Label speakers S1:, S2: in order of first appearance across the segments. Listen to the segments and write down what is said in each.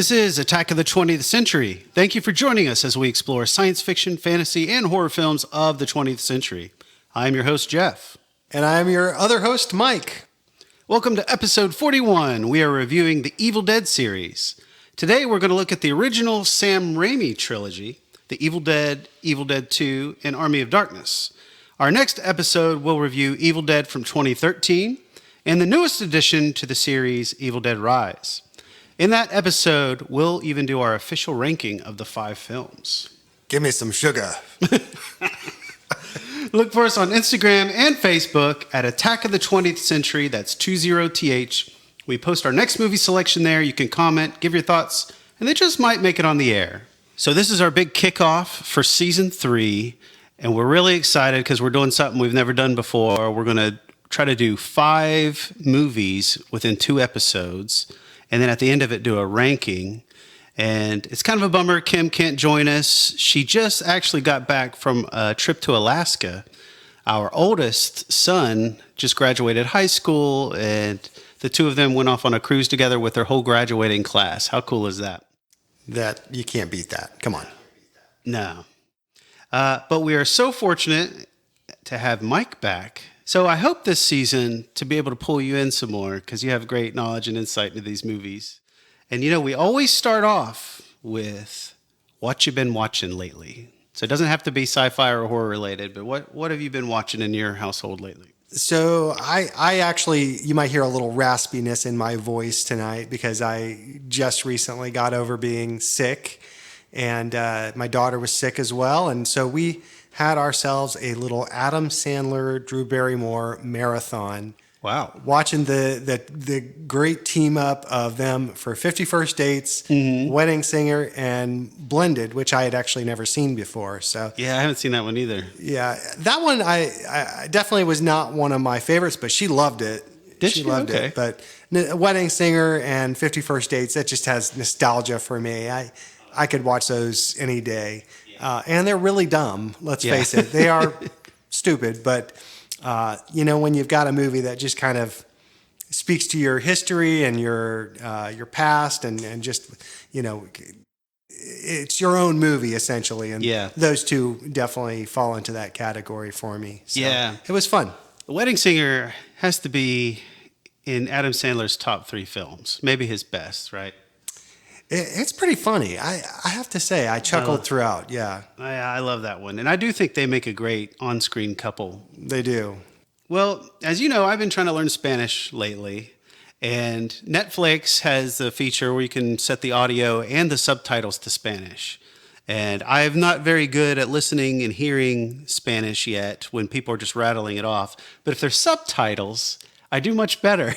S1: This is Attack of the 20th Century. Thank you for joining us as we explore science fiction, fantasy, and horror films of the 20th century. I am your host, Jeff.
S2: And I am your other host, Mike.
S1: Welcome to episode 41. We are reviewing the Evil Dead series. Today we're going to look at the original Sam Raimi trilogy, The Evil Dead, Evil Dead 2, and Army of Darkness. Our next episode will review Evil Dead from 2013 and the newest addition to the series, Evil Dead Rise. In that episode, we'll even do our official ranking of the 5 films.
S2: Give me some sugar.
S1: Look for us on Instagram and Facebook at Attack of the 20th Century. That's 20th. We post our next movie selection there. You can comment, give your thoughts, and they just might make it on the air. So this is our big kickoff for season 3, and we're really excited because we're doing something we've never done before. We're going to try to do 5 movies within 2 episodes. And then at the end of it, do a ranking. And it's kind of a bummer Kim can't join us. She just actually got back from a trip to Alaska. Our oldest son just graduated high school, and the two of them went off on a cruise together with their whole graduating class. How cool is that?
S2: That you can't beat that. Come on.
S1: No. But we are so fortunate to have Mike back. So I hope this season to be able to pull you in some more because you have great knowledge and insight into these movies. And we always start off with what you've been watching lately. So it doesn't have to be sci-fi or horror related, but what have you been watching in your household lately?
S2: So I actually, you might hear a little raspiness in my voice tonight because I just recently got over being sick, and my daughter was sick as well. And so we had ourselves a little Adam Sandler, Drew Barrymore marathon.
S1: Wow.
S2: Watching the great team up of them for 50 First Dates, Wedding Singer, and Blended, which I had actually never seen before. So
S1: yeah, I haven't seen that one either.
S2: Yeah, that one I definitely was not one of my favorites, but she loved it.
S1: She
S2: loved it. But Wedding Singer and 50 First Dates, that just has nostalgia for me. I could watch those any day. And they're really dumb, let's face it. They are stupid, but when you've got a movie that just kind of speaks to your history and your past and just, it's your own movie essentially. And those two definitely fall into that category for me. So it was fun.
S1: The Wedding Singer has to be in Adam Sandler's top 3 films, maybe his best, right?
S2: It's pretty funny. I have to say, I chuckled throughout. Yeah.
S1: I love that one. And I do think they make a great on-screen couple.
S2: They do.
S1: Well, as you know, I've been trying to learn Spanish lately. And Netflix has the feature where you can set the audio and the subtitles to Spanish. And I'm not very good at listening and hearing Spanish yet when people are just rattling it off. But if there's subtitles, I do much better,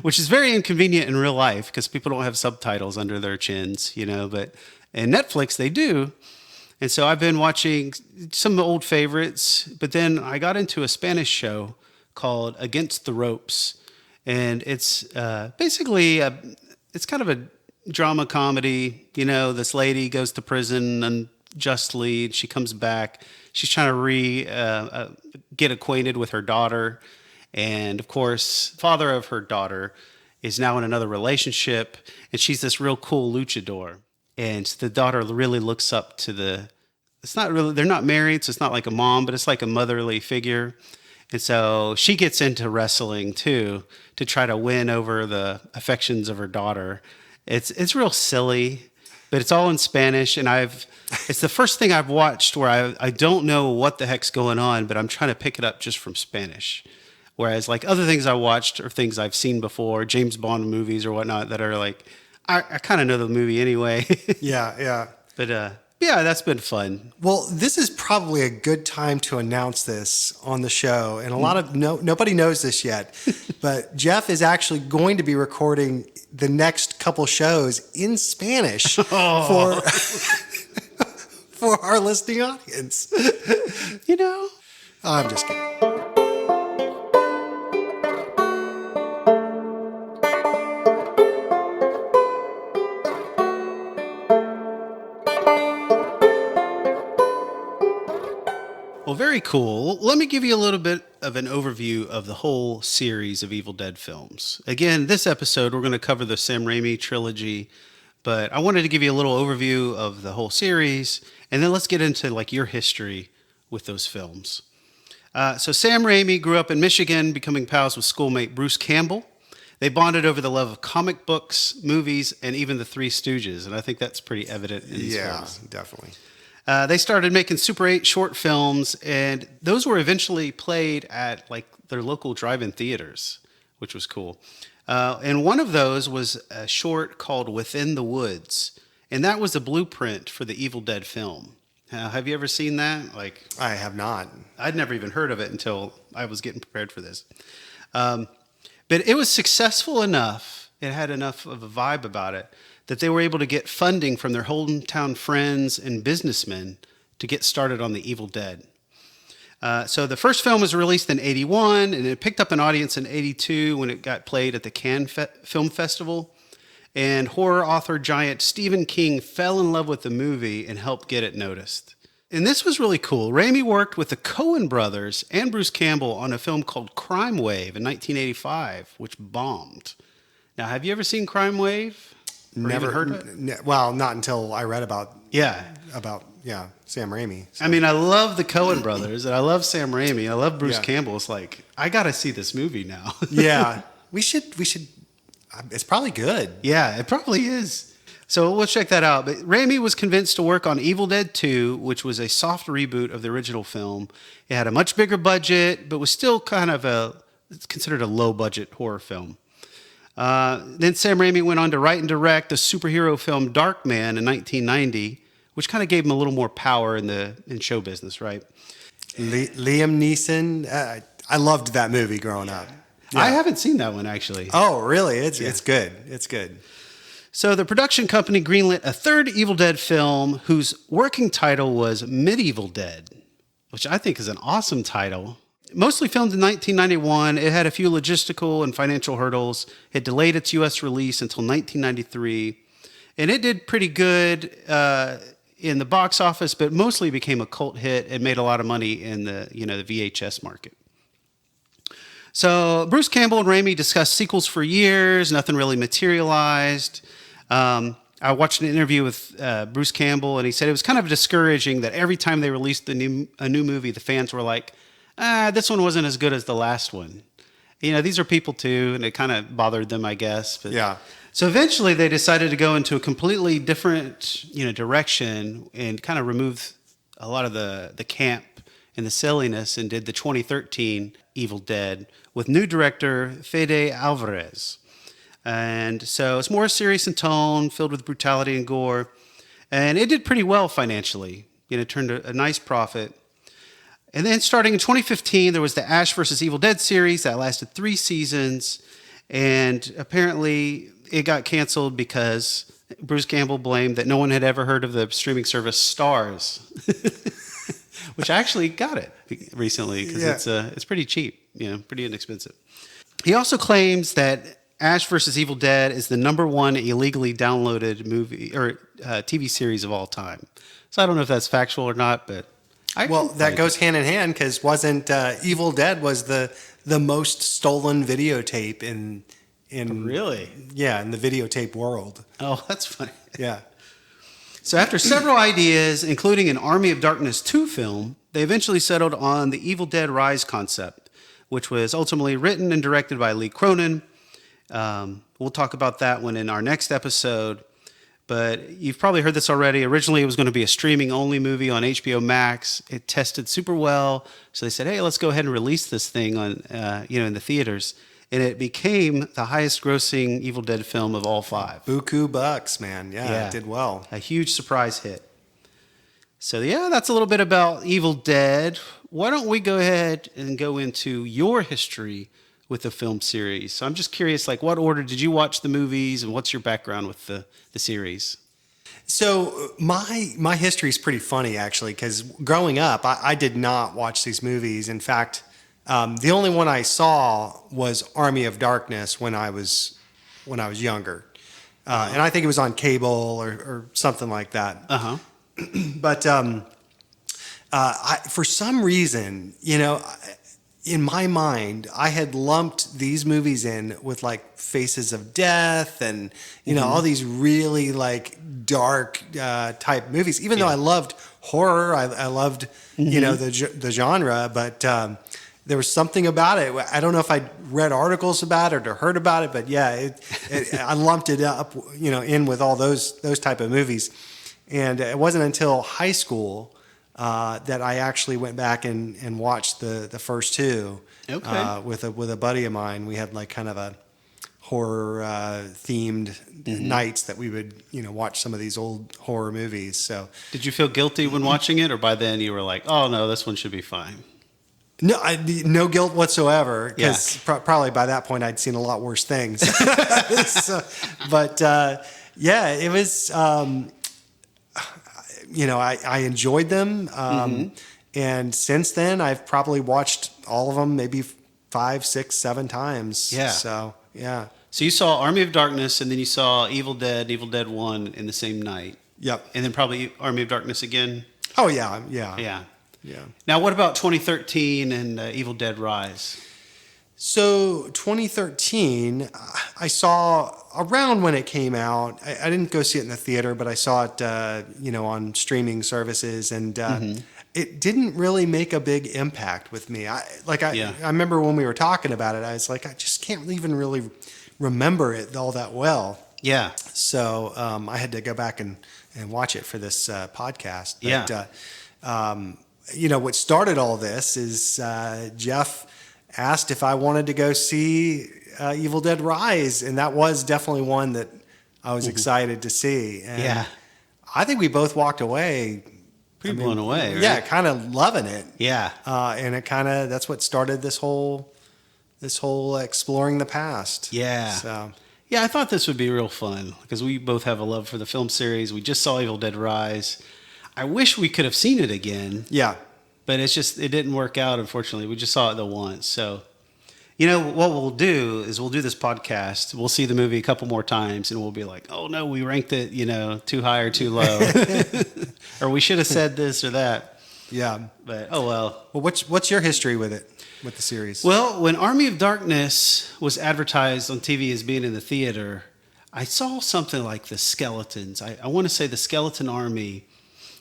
S1: which is very inconvenient in real life because people don't have subtitles under their chins, but in Netflix they do. And so I've been watching some old favorites, but then I got into a Spanish show called Against the Ropes. And it's basically, it's kind of a drama comedy. This lady goes to prison unjustly. She comes back. She's trying to get acquainted with her daughter. And of course, the father of her daughter is now in another relationship, and she's this real cool luchador. And the daughter really looks up to it's not really, they're not married, so it's not like a mom, but it's like a motherly figure. And so she gets into wrestling too, to try to win over the affections of her daughter. It's real silly, but it's all in Spanish, and it's the first thing I've watched where I don't know what the heck's going on, but I'm trying to pick it up just from Spanish. Whereas like other things I watched or things I've seen before, James Bond movies or whatnot that are like, I kind of know the movie anyway.
S2: Yeah.
S1: But that's been fun.
S2: Well, this is probably a good time to announce this on the show. And nobody knows this yet, but Jeff is actually going to be recording the next couple shows in Spanish for our listening audience. I'm just kidding.
S1: Well, very cool. Let me give you a little bit of an overview of the whole series of Evil Dead films. Again, this episode, we're going to cover the Sam Raimi trilogy, But I wanted to give you a little overview of the whole series, and then let's get into like your history with those films. So Sam Raimi grew up in Michigan, becoming pals with schoolmate Bruce Campbell. They bonded over the love of comic books, movies, and even the Three Stooges, and I think that's pretty evident in these films.
S2: Yeah, definitely.
S1: They started making Super 8 short films, and those were eventually played at like their local drive-in theaters, which was cool. And one of those was a short called Within the Woods, and that was the blueprint for the Evil Dead film. Have you ever seen that? Like,
S2: I have not.
S1: I'd never even heard of it until I was getting prepared for this. But it was successful enough, it had enough of a vibe about it, that they were able to get funding from their hometown friends and businessmen to get started on the Evil Dead. So the first film was released in 81, and it picked up an audience in 82 when it got played at the Cannes Film Festival. And horror author giant Stephen King fell in love with the movie and helped get it noticed. And this was really cool. Raimi worked with the Coen brothers and Bruce Campbell on a film called Crime Wave in 1985, which bombed. Now, have you ever seen Crime Wave?
S2: Never
S1: heard of it?
S2: Well, not until I read about
S1: Yeah.
S2: Sam Raimi. So.
S1: I mean, I love the Coen brothers, and I love Sam Raimi. I love Bruce
S2: Yeah.
S1: Campbell. It's like, I got to see this movie now.
S2: Yeah, we should. It's probably good.
S1: Yeah, it probably is. So we'll check that out. But Raimi was convinced to work on Evil Dead 2, which was a soft reboot of the original film. It had a much bigger budget, but was still kind of considered a low-budget horror film. Then Sam Raimi went on to write and direct the superhero film Darkman in 1990, which kind of gave him a little more power in show business, right?
S2: Liam Neeson. I loved that movie growing up. Yeah.
S1: I haven't seen that one, actually.
S2: Oh, really? It's good. It's good.
S1: So the production company greenlit a third Evil Dead film whose working title was Medieval Dead, which I think is an awesome title. Mostly filmed in 1991, it had a few logistical and financial hurdles. It delayed its U.S. release until 1993, and it did pretty good in the box office, but mostly became a cult hit and made a lot of money in the VHS market. So Bruce Campbell and Raimi discussed sequels for years. Nothing really materialized. I watched an interview with Bruce Campbell, and he said it was kind of discouraging that every time they released a new movie, the fans were like, this one wasn't as good as the last one. These are people too, and it kind of bothered them, I guess. But,
S2: yeah.
S1: So eventually they decided to go into a completely different, direction and kind of remove a lot of the camp and the silliness and did the 2013 Evil Dead with new director Fede Alvarez. And so it's more serious in tone, filled with brutality and gore. And it did pretty well financially. It turned a nice profit. And then starting in 2015, there was the Ash vs. Evil Dead series that lasted 3 seasons. And apparently it got canceled because Bruce Campbell blamed that no one had ever heard of the streaming service Starz, which I actually got it recently because it's pretty cheap, pretty inexpensive. He also claims that Ash vs. Evil Dead is the #1 illegally downloaded movie or TV series of all time. So I don't know if that's factual or not, but
S2: that goes hand in hand because wasn't Evil Dead was the most stolen videotape in
S1: really?
S2: Yeah, in the videotape world.
S1: Oh, that's funny.
S2: Yeah.
S1: So after several ideas, including an Army of Darkness 2 film, they eventually settled on the Evil Dead Rise concept, which was ultimately written and directed by Lee Cronin. We'll talk about that one in our next episode. But you've probably heard this already. Originally, it was going to be a streaming-only movie on HBO Max. It tested super well, so they said, "Hey, let's go ahead and release this thing on, in the theaters." And it became the highest-grossing Evil Dead film of all 5.
S2: Buku bucks, man. Yeah, it did well.
S1: A huge surprise hit. So that's a little bit about Evil Dead. Why don't we go ahead and go into your history with the film series? So I'm just curious, what order did you watch the movies, and what's your background with the series?
S2: So my history is pretty funny, actually, because growing up, I did not watch these movies. In fact, the only one I saw was Army of Darkness when I was younger, and I think it was on cable or something like that. But for some reason, in my mind, I had lumped these movies in with like Faces of Death and, you know, all these really like dark type movies. Even though I loved horror, I loved, you know, the genre, but there was something about it. I don't know if I read articles about it or heard about it, but yeah, I lumped it up, you know, in with all those type of movies. And it wasn't until high school that I actually went back and watched the first two.
S1: Okay.
S2: With a buddy of mine. We had like kind of a horror themed nights that we would, you know, watch some of these old horror movies. So
S1: Did you feel guilty when watching it, or by then you were like, oh no, this one should be fine?
S2: no, no guilt whatsoever, because probably by that point I'd seen a lot worse things. But yeah, it was. You know, I enjoyed them. And since then, I've probably watched all of them maybe 5, 6, 7 times.
S1: Yeah.
S2: So, yeah.
S1: So you saw Army of Darkness, and then you saw Evil Dead 1 in the same night.
S2: Yep.
S1: And then probably Army of Darkness again.
S2: Oh, yeah. Yeah.
S1: Yeah.
S2: Yeah.
S1: Now, what about 2013 and Evil Dead Rise?
S2: So 2013, I saw around when it came out. I didn't go see it in the theater, but I saw it, you know, on streaming services, and it didn't really make a big impact with me. I remember when we were talking about it, I was like, I just can't even really remember it all that well.
S1: Yeah.
S2: So I had to go back and watch it for this podcast. But, you know, what started all this is Jeff asked if I wanted to go see Evil Dead Rise, and that was definitely one that I was excited to see. And I think we both walked away
S1: pretty blown away, right?
S2: Yeah, kind of loving it.
S1: Yeah.
S2: And it kind of, that's what started this whole exploring the past.
S1: Yeah.
S2: So
S1: Yeah, I thought this would be real fun because we both have a love for the film series. We just saw Evil Dead Rise. I wish we could have seen it again.
S2: yeah.
S1: But it didn't work out, unfortunately. We just saw it the once. So, you know, what we'll do is we'll do this podcast. We'll see the movie a couple more times, and we'll be like, oh, no, we ranked it, you know, too high or too low. Or we should have said this or that.
S2: Yeah.
S1: But, oh, well.
S2: Well, what's your history with it, with the series?
S1: Well, when Army of Darkness was advertised on TV as being in the theater, I saw something like the Skeletons. I want to say the Skeleton Army.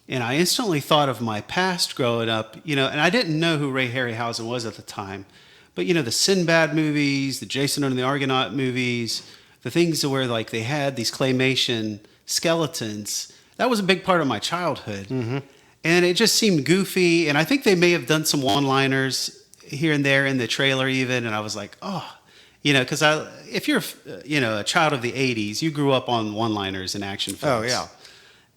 S1: And I instantly thought of my past growing up, you know, and I didn't know who Ray Harryhausen was at the time. But, you know, the Sinbad movies, the Jason and the Argonaut movies, the things where, like, they had these claymation skeletons, that was a big part of my childhood. And it just seemed goofy. And I think they may have done some one-liners here and there in the trailer even. And I was like, oh, you know, because if you're, you know, a child of the 80s, you grew up on one-liners and action films.
S2: Oh, yeah.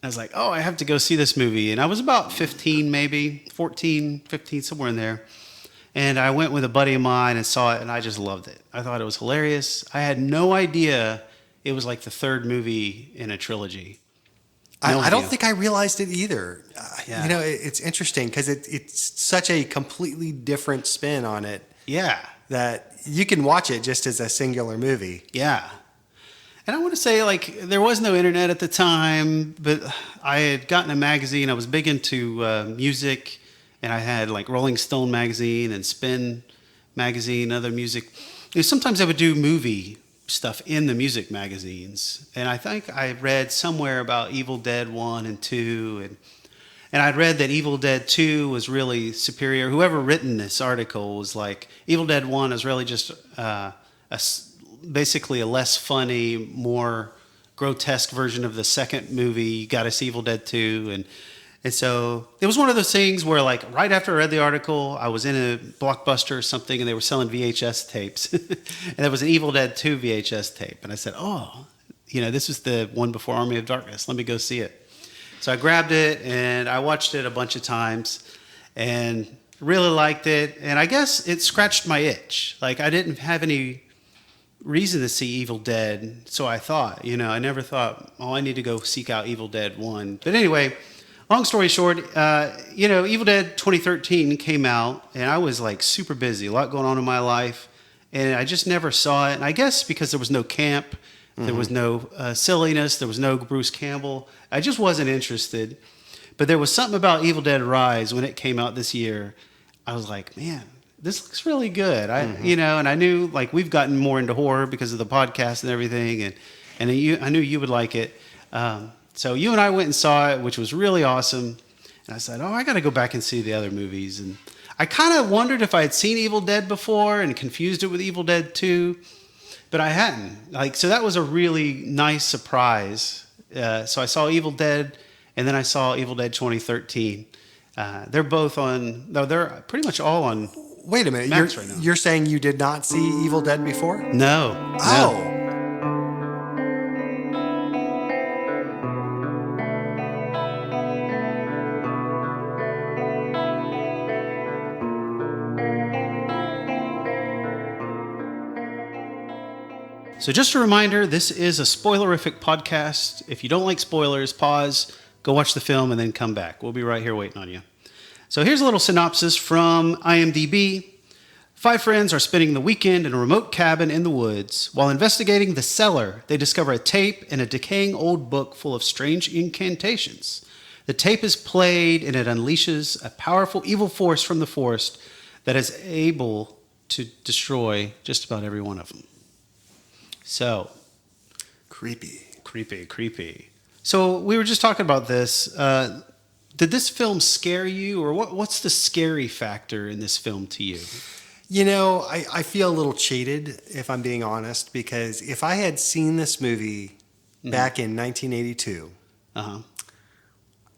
S1: I was like, oh, I have to go see this movie. And I was about 15, maybe 14, 15, somewhere in there. And I went with a buddy of mine and saw it, and I just loved it. I thought it was hilarious. I had no idea it was like the third movie in a trilogy.
S2: I don't think I realized it either.
S1: Yeah.
S2: You know, it's interesting because it's such a completely different spin on it.
S1: Yeah.
S2: That you can watch it just as a singular movie.
S1: Yeah. And I want to say, like, there was no internet at the time, but I had gotten a magazine. I was big into music, and I had, like, Rolling Stone magazine and Spin magazine, other music. You know, sometimes I would do movie stuff in the music magazines. And I think I read somewhere about Evil Dead 1 and 2, and I'd read that Evil Dead 2 was really superior. Whoever written this article was like, Evil Dead 1 is really just basically a less funny, more grotesque version of the second movie. You got to see Evil Dead 2. And so it was one of those things where, like, right after I read the article, I was in a Blockbuster or something, and they were selling VHS tapes. And there was an Evil Dead 2 VHS tape. And I said, oh, you know, this was the one before Army of Darkness. Let me go see it. So I grabbed it, and I watched it a bunch of times and really liked it. And I guess it scratched my itch. Like, I didn't have any reason to see Evil Dead, so I thought, you know, I never thought, oh, I need to go seek out Evil Dead 1. But anyway, long story short, you know, Evil Dead 2013 came out, and I was, like, super busy, a lot going on in my life, and I just never saw it. And I guess because there was no camp, there was no silliness, there was no Bruce Campbell, I just wasn't interested. But there was something about Evil Dead Rise when it came out this year. I was like, man, this looks really good. And I knew like we've gotten more into horror because of the podcast and everything, and I knew you would like it. So you and I went and saw it, which was really awesome. And I said, oh, I got to go back and see the other movies. And I kind of wondered if I had seen Evil Dead before and confused it with Evil Dead 2, but I hadn't. Like, so that was a really nice surprise. So I saw Evil Dead, and then I saw Evil Dead 2013. They're both on. No, they're pretty much all on.
S2: Wait a minute.
S1: Max right now.
S2: You're saying you did not see Evil Dead before?
S1: No.
S2: Oh.
S1: No. So just a reminder, this is a spoilerific podcast. If you don't like spoilers, pause, go watch the film, and then come back. We'll be right here waiting on you. So here's a little synopsis from IMDb. 5 friends are spending the weekend in a remote cabin in the woods. While investigating the cellar, they discover a tape and a decaying old book full of strange incantations. The tape is played, and it unleashes a powerful evil force from the forest that is able to destroy just about every one of them. So, creepy. So we were just talking about this. Did this film scare you, or what's the scary factor in this film to you?
S2: You know, I feel a little cheated, if I'm being honest, because if I had seen this movie back in 1982,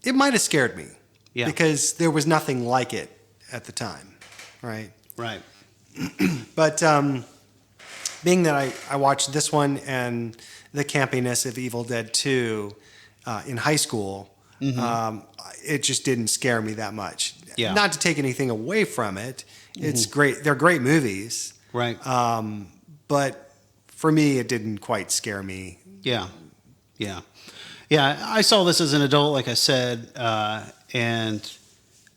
S2: it might have scared me. Yeah. Because there was nothing like it at the time, right?
S1: Right.
S2: But being that I watched this one and the campiness of Evil Dead 2 in high school, it just didn't scare me that much.
S1: Yeah.
S2: Not to take anything away from it. It's great. They're great movies.
S1: Right.
S2: But for me, it didn't quite scare me.
S1: Yeah. I saw this as an adult, like I said, and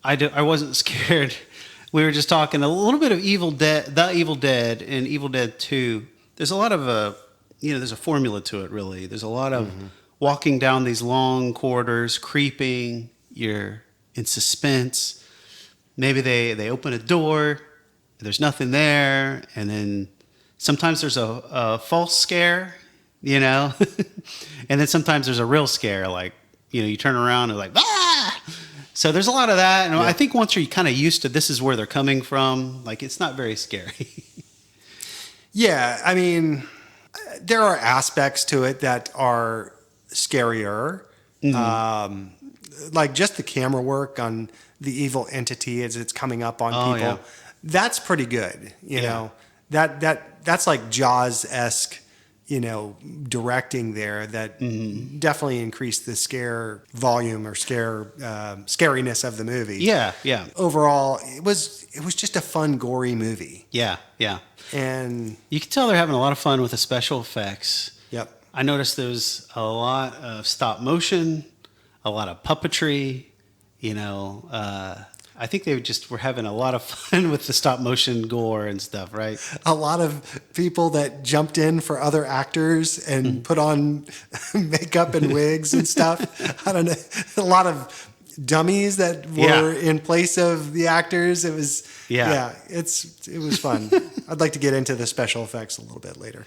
S1: I wasn't scared. We were just talking a little bit of Evil Dead, The Evil Dead, and Evil Dead 2. There's a lot of there's a formula to it, really. There's a lot of walking down these long corridors, creeping. You're in suspense. Maybe they open a door, there's nothing there, and then sometimes there's a false scare, and then sometimes there's a real scare, like, you turn around and like, ah! So there's a lot of that, and I think once you're kind of used to this is where they're coming from, like, it's not very scary.
S2: Yeah, I mean, there are aspects to it that are scarier, like just the camera work on the evil entity as it's coming up on people. Yeah. That's pretty good, you know. That's like Jaws-esque, directing there that definitely increased the scare volume or scariness of the movie.
S1: Yeah.
S2: Overall, it was just a fun, gory movie.
S1: Yeah.
S2: And
S1: you can tell they're having a lot of fun with the special effects.
S2: Yep.
S1: I noticed there was a lot of stop motion, a lot of puppetry. I think they just were having a lot of fun with the stop motion gore and stuff, right?
S2: A lot of people that jumped in for other actors and put on makeup and wigs and stuff. I don't know. A lot of dummies that were in place of the actors. It was, it was fun. I'd like to get into the special effects a little bit later.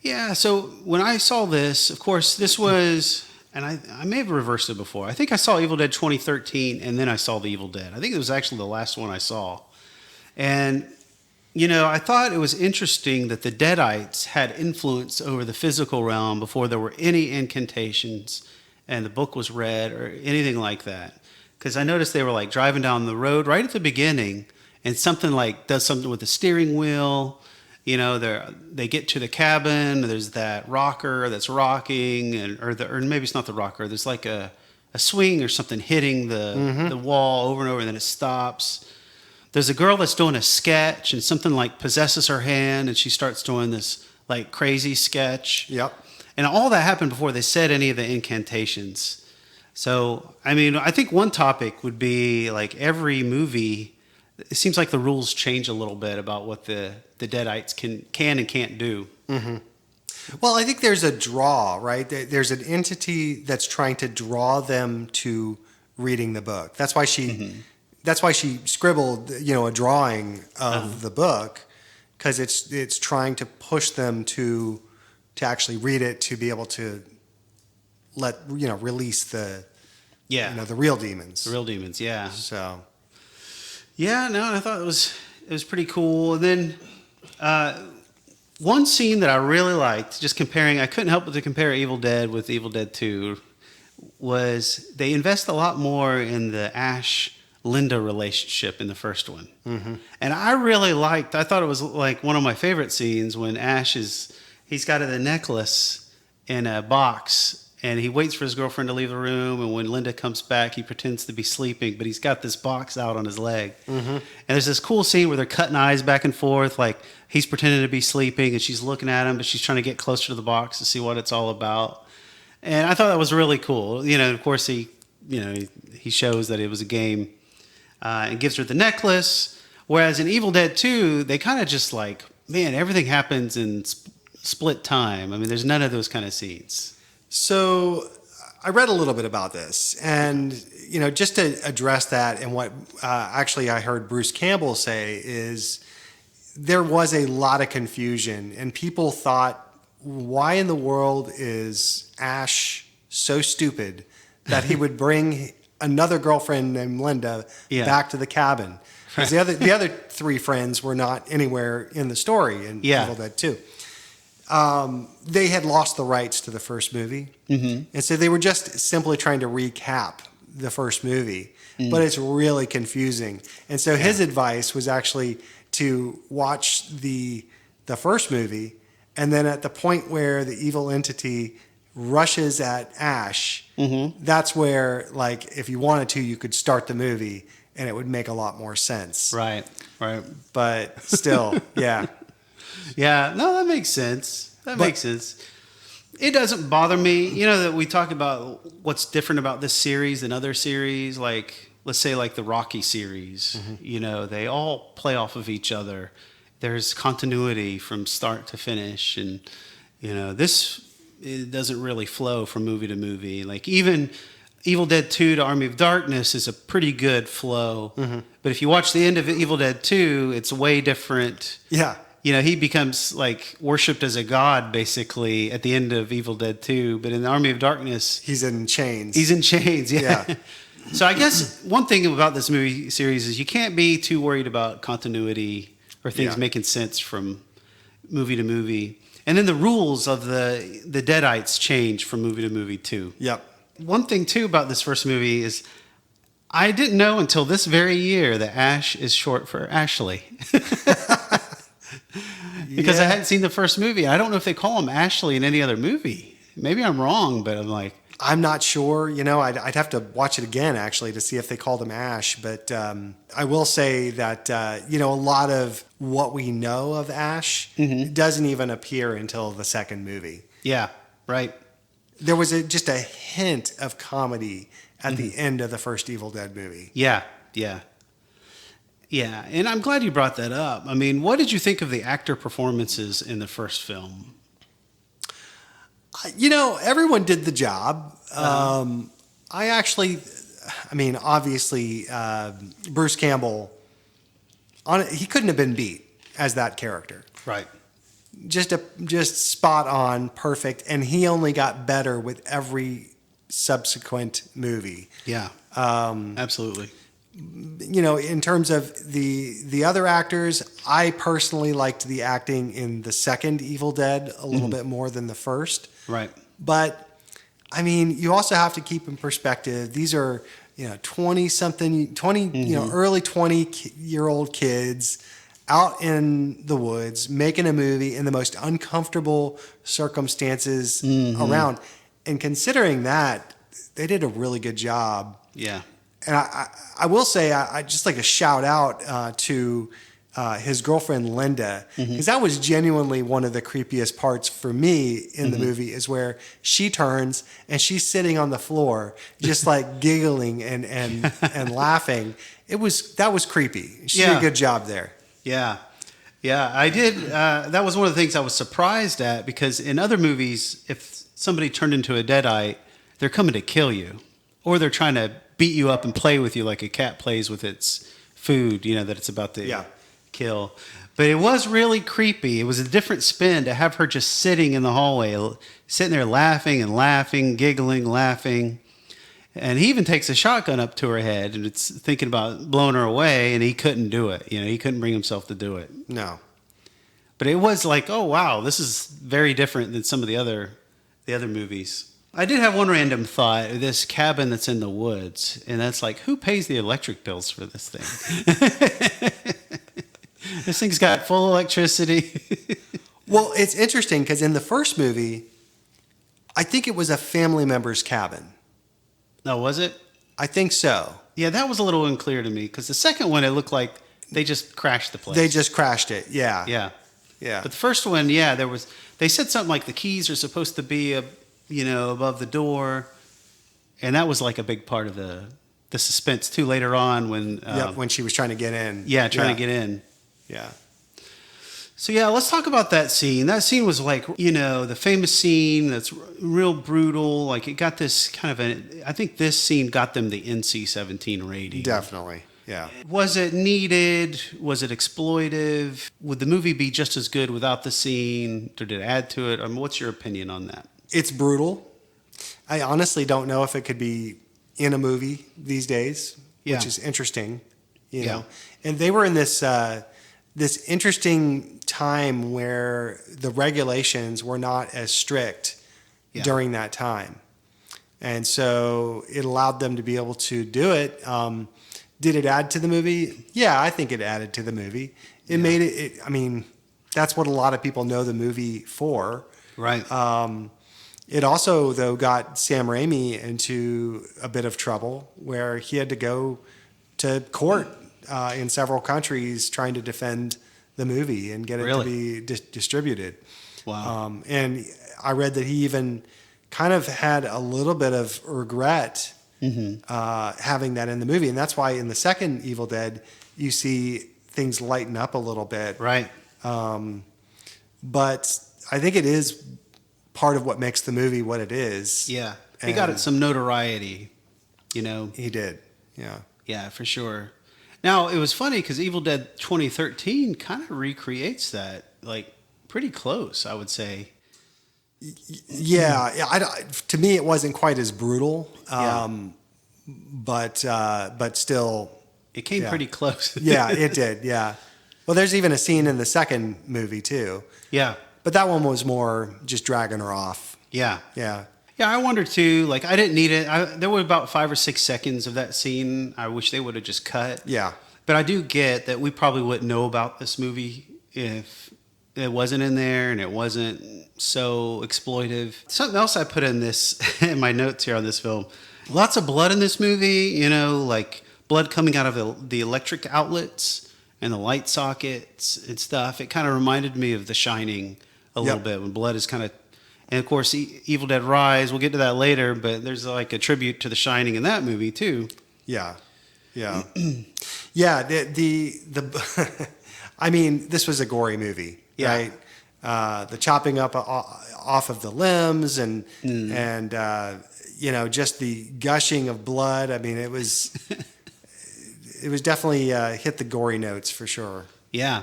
S1: Yeah. So when I saw this, of course, this was, and I may have reversed it before. I think I saw Evil Dead 2013, and then I saw The Evil Dead. I think it was actually the last one I saw. And, I thought it was interesting that the Deadites had influence over the physical realm before there were any incantations and the book was read or anything like that. Because I noticed they were like driving down the road right at the beginning, and something like does something with the steering wheel. They get to the cabin. There's that rocker that's rocking, or maybe it's not the rocker. There's like a swing or something hitting the wall over and over, and then it stops. There's a girl that's doing a sketch, and something like possesses her hand, and she starts doing this like crazy sketch.
S2: Yep.
S1: And all that happened before they said any of the incantations. So, I mean, I think one topic would be like every movie. It seems like the rules change a little bit about what the Deadites can and can't do.
S2: Mm-hmm. Well, I think there's a draw, right? There's an entity that's trying to draw them to reading the book. That's why that's why she scribbled, a drawing of the book, because it's trying to push them to actually read it, to be able to release the the real demons.
S1: The real demons, yeah.
S2: So
S1: yeah, no, I thought it was pretty cool. And then one scene that I really liked, just comparing, I couldn't help but to compare Evil Dead with Evil Dead 2, was they invest a lot more in the Ash-Linda relationship in the first one. Mm-hmm. And I really I thought it was like one of my favorite scenes when Ash he's got the necklace in a box, and he waits for his girlfriend to leave the room, and when Linda comes back, he pretends to be sleeping, but he's got this box out on his leg. Mm-hmm. And there's this cool scene where they're cutting eyes back and forth, like he's pretending to be sleeping, and she's looking at him, but she's trying to get closer to the box to see what it's all about. And I thought that was really cool. Of course, he shows that it was a game, and gives her the necklace. Whereas in Evil Dead 2, they kind of just everything happens in split time. I mean, there's none of those kind of scenes.
S2: So I read a little bit about this, and just to address that, and what actually I heard Bruce Campbell say is there was a lot of confusion, and people thought, why in the world is Ash so stupid that he would bring another girlfriend named Linda back to the cabin? Because the other three friends were not anywhere in the story in Evil Dead 2. They had lost the rights to the first movie. Mm-hmm. And so they were just simply trying to recap the first movie. Mm. But it's really confusing. And so his advice was actually to watch the first movie, and then at the point where the evil entity rushes at Ash, that's where, if you wanted to, you could start the movie, and it would make a lot more sense.
S1: Right.
S2: But still, yeah.
S1: Yeah, no, that makes sense. Makes sense. It doesn't bother me, that we talk about what's different about this series than other series, let's say the Rocky series. Mm-hmm. They all play off of each other. There's continuity from start to finish, and this, it doesn't really flow from movie to movie. Even Evil Dead 2 to Army of Darkness is a pretty good flow. Mm-hmm. But if you watch the end of Evil Dead 2, it's way different.
S2: Yeah.
S1: He becomes worshipped as a god basically at the end of Evil Dead 2, but in the Army of Darkness,
S2: he's in chains.
S1: Yeah. So I guess one thing about this movie series is you can't be too worried about continuity or things making sense from movie to movie. And then the rules of the Deadites change from movie to movie too.
S2: Yep.
S1: One thing too about this first movie is I didn't know until this very year that Ash is short for Ashley. Because I hadn't seen the first movie. I don't know if they call him Ashley in any other movie. Maybe I'm wrong, but
S2: I'm not sure. I'd have to watch it again, actually, to see if they called him Ash. But I will say that, a lot of what we know of Ash doesn't even appear until the second movie.
S1: Yeah, right.
S2: There was just a hint of comedy at the end of the first Evil Dead movie.
S1: Yeah. Yeah, and I'm glad you brought that up. I mean, what did you think of the actor performances in the first film?
S2: Everyone did the job. Obviously, Bruce Campbell, he couldn't have been beat as that character.
S1: Right.
S2: Just spot on, perfect, and he only got better with every subsequent movie.
S1: Yeah, absolutely.
S2: In terms of the other actors, I personally liked the acting in the second Evil Dead a little bit more than the first.
S1: Right.
S2: But, you also have to keep in perspective, these are, 20-something, early 20-year-old kids out in the woods making a movie in the most uncomfortable circumstances around. And considering that, they did a really good job.
S1: Yeah.
S2: And I will say, I just like a shout out to his girlfriend, Linda, because that was genuinely one of the creepiest parts for me in the movie, is where she turns and she's sitting on the floor, just giggling and laughing. That was creepy. She did a good job there.
S1: Yeah. Yeah, I did. That was one of the things I was surprised at, because in other movies, if somebody turned into a Deadite, they're coming to kill you, or they're trying to beat you up and play with you like a cat plays with its food, that it's about to kill. But it was really creepy. It was a different spin to have her just sitting in the hallway, sitting there laughing and laughing, giggling, laughing. And he even takes a shotgun up to her head, and it's thinking about blowing her away, and he couldn't do it. He couldn't bring himself to do it.
S2: No.
S1: But it was like, oh, wow, this is very different than some of the other movies. I did have one random thought, this cabin that's in the woods, and that's like, who pays the electric bills for this thing? This thing's got full electricity.
S2: Well, it's interesting because in the first movie, I think it was a family member's cabin.
S1: Oh, was it?
S2: I think so.
S1: Yeah, that was a little unclear to me because the second one, it looked like they just crashed the place.
S2: They just crashed it, yeah.
S1: Yeah.
S2: Yeah.
S1: But the first one, they said something like the keys are supposed to be, above the door. And that was like a big part of the suspense too later on when...
S2: when she was trying to get in.
S1: Yeah, trying to get in.
S2: Yeah.
S1: So yeah, let's talk about that scene. That scene was like, the famous scene that's real brutal. Like it got this kind of I think this scene got them the NC-17 rating.
S2: Definitely, yeah.
S1: Was it needed? Was it exploitive? Would the movie be just as good without the scene? Did it add to it? What's your opinion on that?
S2: It's brutal. I honestly don't know if it could be in a movie these days, which is interesting, you know. And they were in this interesting time where the regulations were not as strict during that time. And so it allowed them to be able to do it. Did it add to the movie? Yeah, I think it added to the movie. It made it, I mean, that's what a lot of people know the movie for.
S1: Right.
S2: It also, though, got Sam Raimi into a bit of trouble where he had to go to court in several countries trying to defend the movie and get it to be distributed.
S1: Wow.
S2: And I read that he even kind of had a little bit of regret having that in the movie. And that's why in the second Evil Dead, you see things lighten up a little bit.
S1: Right.
S2: But I think it is part of what makes the movie what it is.
S1: Yeah. He got it some notoriety,
S2: He did. Yeah.
S1: Yeah, for sure. Now, it was funny because Evil Dead 2013 kind of recreates that, like, pretty close, I would say.
S2: Yeah. To me, it wasn't quite as brutal, but still...
S1: It came pretty close.
S2: Yeah, it did, yeah. Well, there's even a scene in the second movie, too.
S1: Yeah.
S2: But that one was more just dragging her off.
S1: Yeah.
S2: Yeah.
S1: Yeah, I wonder too. Like, I didn't need it. There were about 5 or 6 seconds of that scene. I wish they would have just cut.
S2: Yeah.
S1: But I do get that we probably wouldn't know about this movie if it wasn't in there and it wasn't so exploitive. Something else I put in this in my notes here on this film. Lots of blood in this movie. Like blood coming out of the electric outlets and the light sockets and stuff. It kind of reminded me of The Shining a little bit when blood is kind of. And of course, Evil Dead Rise, we'll get to that later, but there's like a tribute to The Shining in that movie too.
S2: Yeah. Yeah. Yeah. The I mean, this was a gory movie, right? The chopping up off of the limbs and just the gushing of blood. I mean, it was definitely hit the gory notes for sure.
S1: Yeah.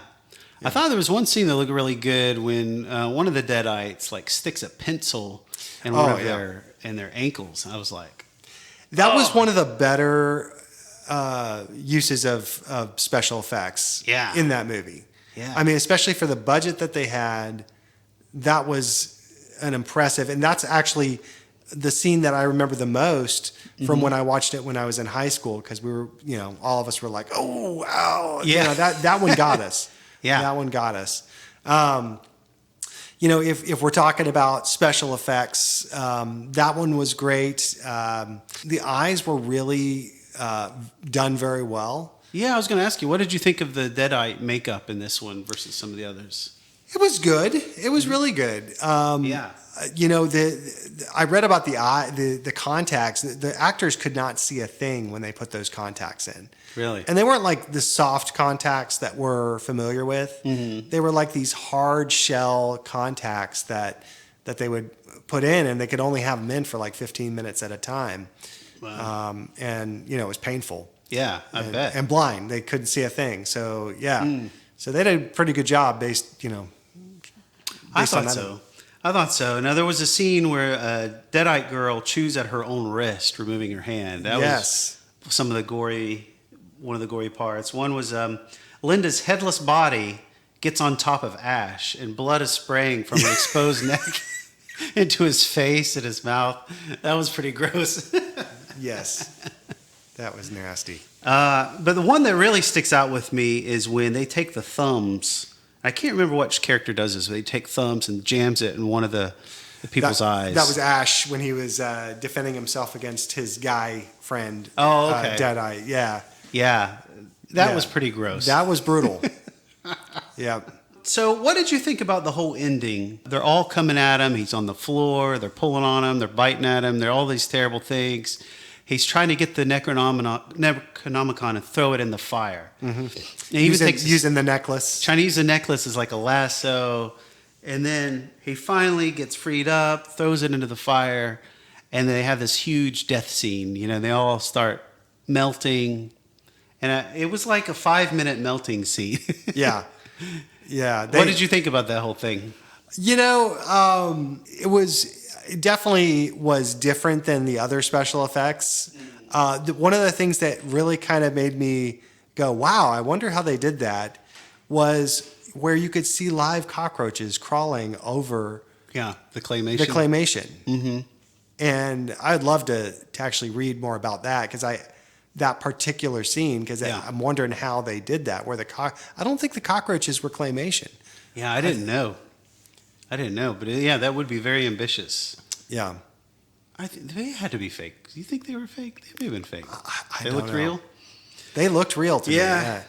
S1: I thought there was one scene that looked really good when one of the Deadites like sticks a pencil in one of their ankles. I was like,
S2: that was one of the better uses of special effects in that movie.
S1: Yeah.
S2: I mean, especially for the budget that they had, that was an impressive, and that's actually the scene that I remember the most from when I watched it when I was in high school, because we were, all of us were like, oh, wow.
S1: Yeah.
S2: That one got us.
S1: Yeah.
S2: That one got us. If we're talking about special effects, that one was great. The eyes were really done very well.
S1: Yeah, I was going to ask you, what did you think of the Deadite makeup in this one versus some of the others?
S2: It was good. It was really good.
S1: Yeah.
S2: I read about the contacts. The actors could not see a thing when they put those contacts in.
S1: Really?
S2: And they weren't like the soft contacts that we're familiar with. Mm-hmm. They were like these hard shell contacts that they would put in, and they could only have them in for like 15 minutes at a time.
S1: Wow.
S2: And it was painful.
S1: Yeah, I bet.
S2: And blind, they couldn't see a thing. So so they did a pretty good job based
S1: I
S2: on
S1: thought
S2: that.
S1: so. I thought so. Now, there was a scene where a deadite girl chews at her own wrist, removing her hand. That was some of one of the gory parts. One was Linda's headless body gets on top of Ash, and blood is spraying from her exposed neck into his face and his mouth. That was pretty gross.
S2: Yes, that was nasty.
S1: But the one that really sticks out with me is when they take the thumbs. I can't remember which character does this. But they take thumbs and jams it in one of the people's eyes.
S2: That was Ash when he was defending himself against his guy friend.
S1: Oh, okay.
S2: Deadeye, yeah.
S1: Yeah, that was pretty gross.
S2: That was brutal. Yeah.
S1: So what did you think about the whole ending? They're all coming at him. He's on the floor. They're pulling on him. They're biting at him. They're all these terrible things. He's trying to get the Necronomicon and throw it in the fire.
S2: Mm-hmm.
S1: He even
S2: using the necklace.
S1: Trying to use the necklace as like a lasso. And then he finally gets freed up, throws it into the fire, and they have this huge death scene. They all start melting. And it was like a 5-minute melting scene.
S2: Yeah. Yeah.
S1: What did you think about that whole thing?
S2: It definitely was different than the other special effects. One of the things that really kind of made me go, wow, I wonder how they did that, was where you could see live cockroaches crawling over
S1: the claymation.
S2: The claymation.
S1: Mm-hmm.
S2: And I'd love to actually read more about that, because that particular scene, because I'm wondering how they did that. I don't think the cockroaches were claymation.
S1: Yeah, I didn't know. But that would be very ambitious.
S2: Yeah.
S1: They had to be fake. Do you think they were fake? They may have been fake.
S2: They
S1: looked real?
S2: They looked real to me.
S1: Yeah.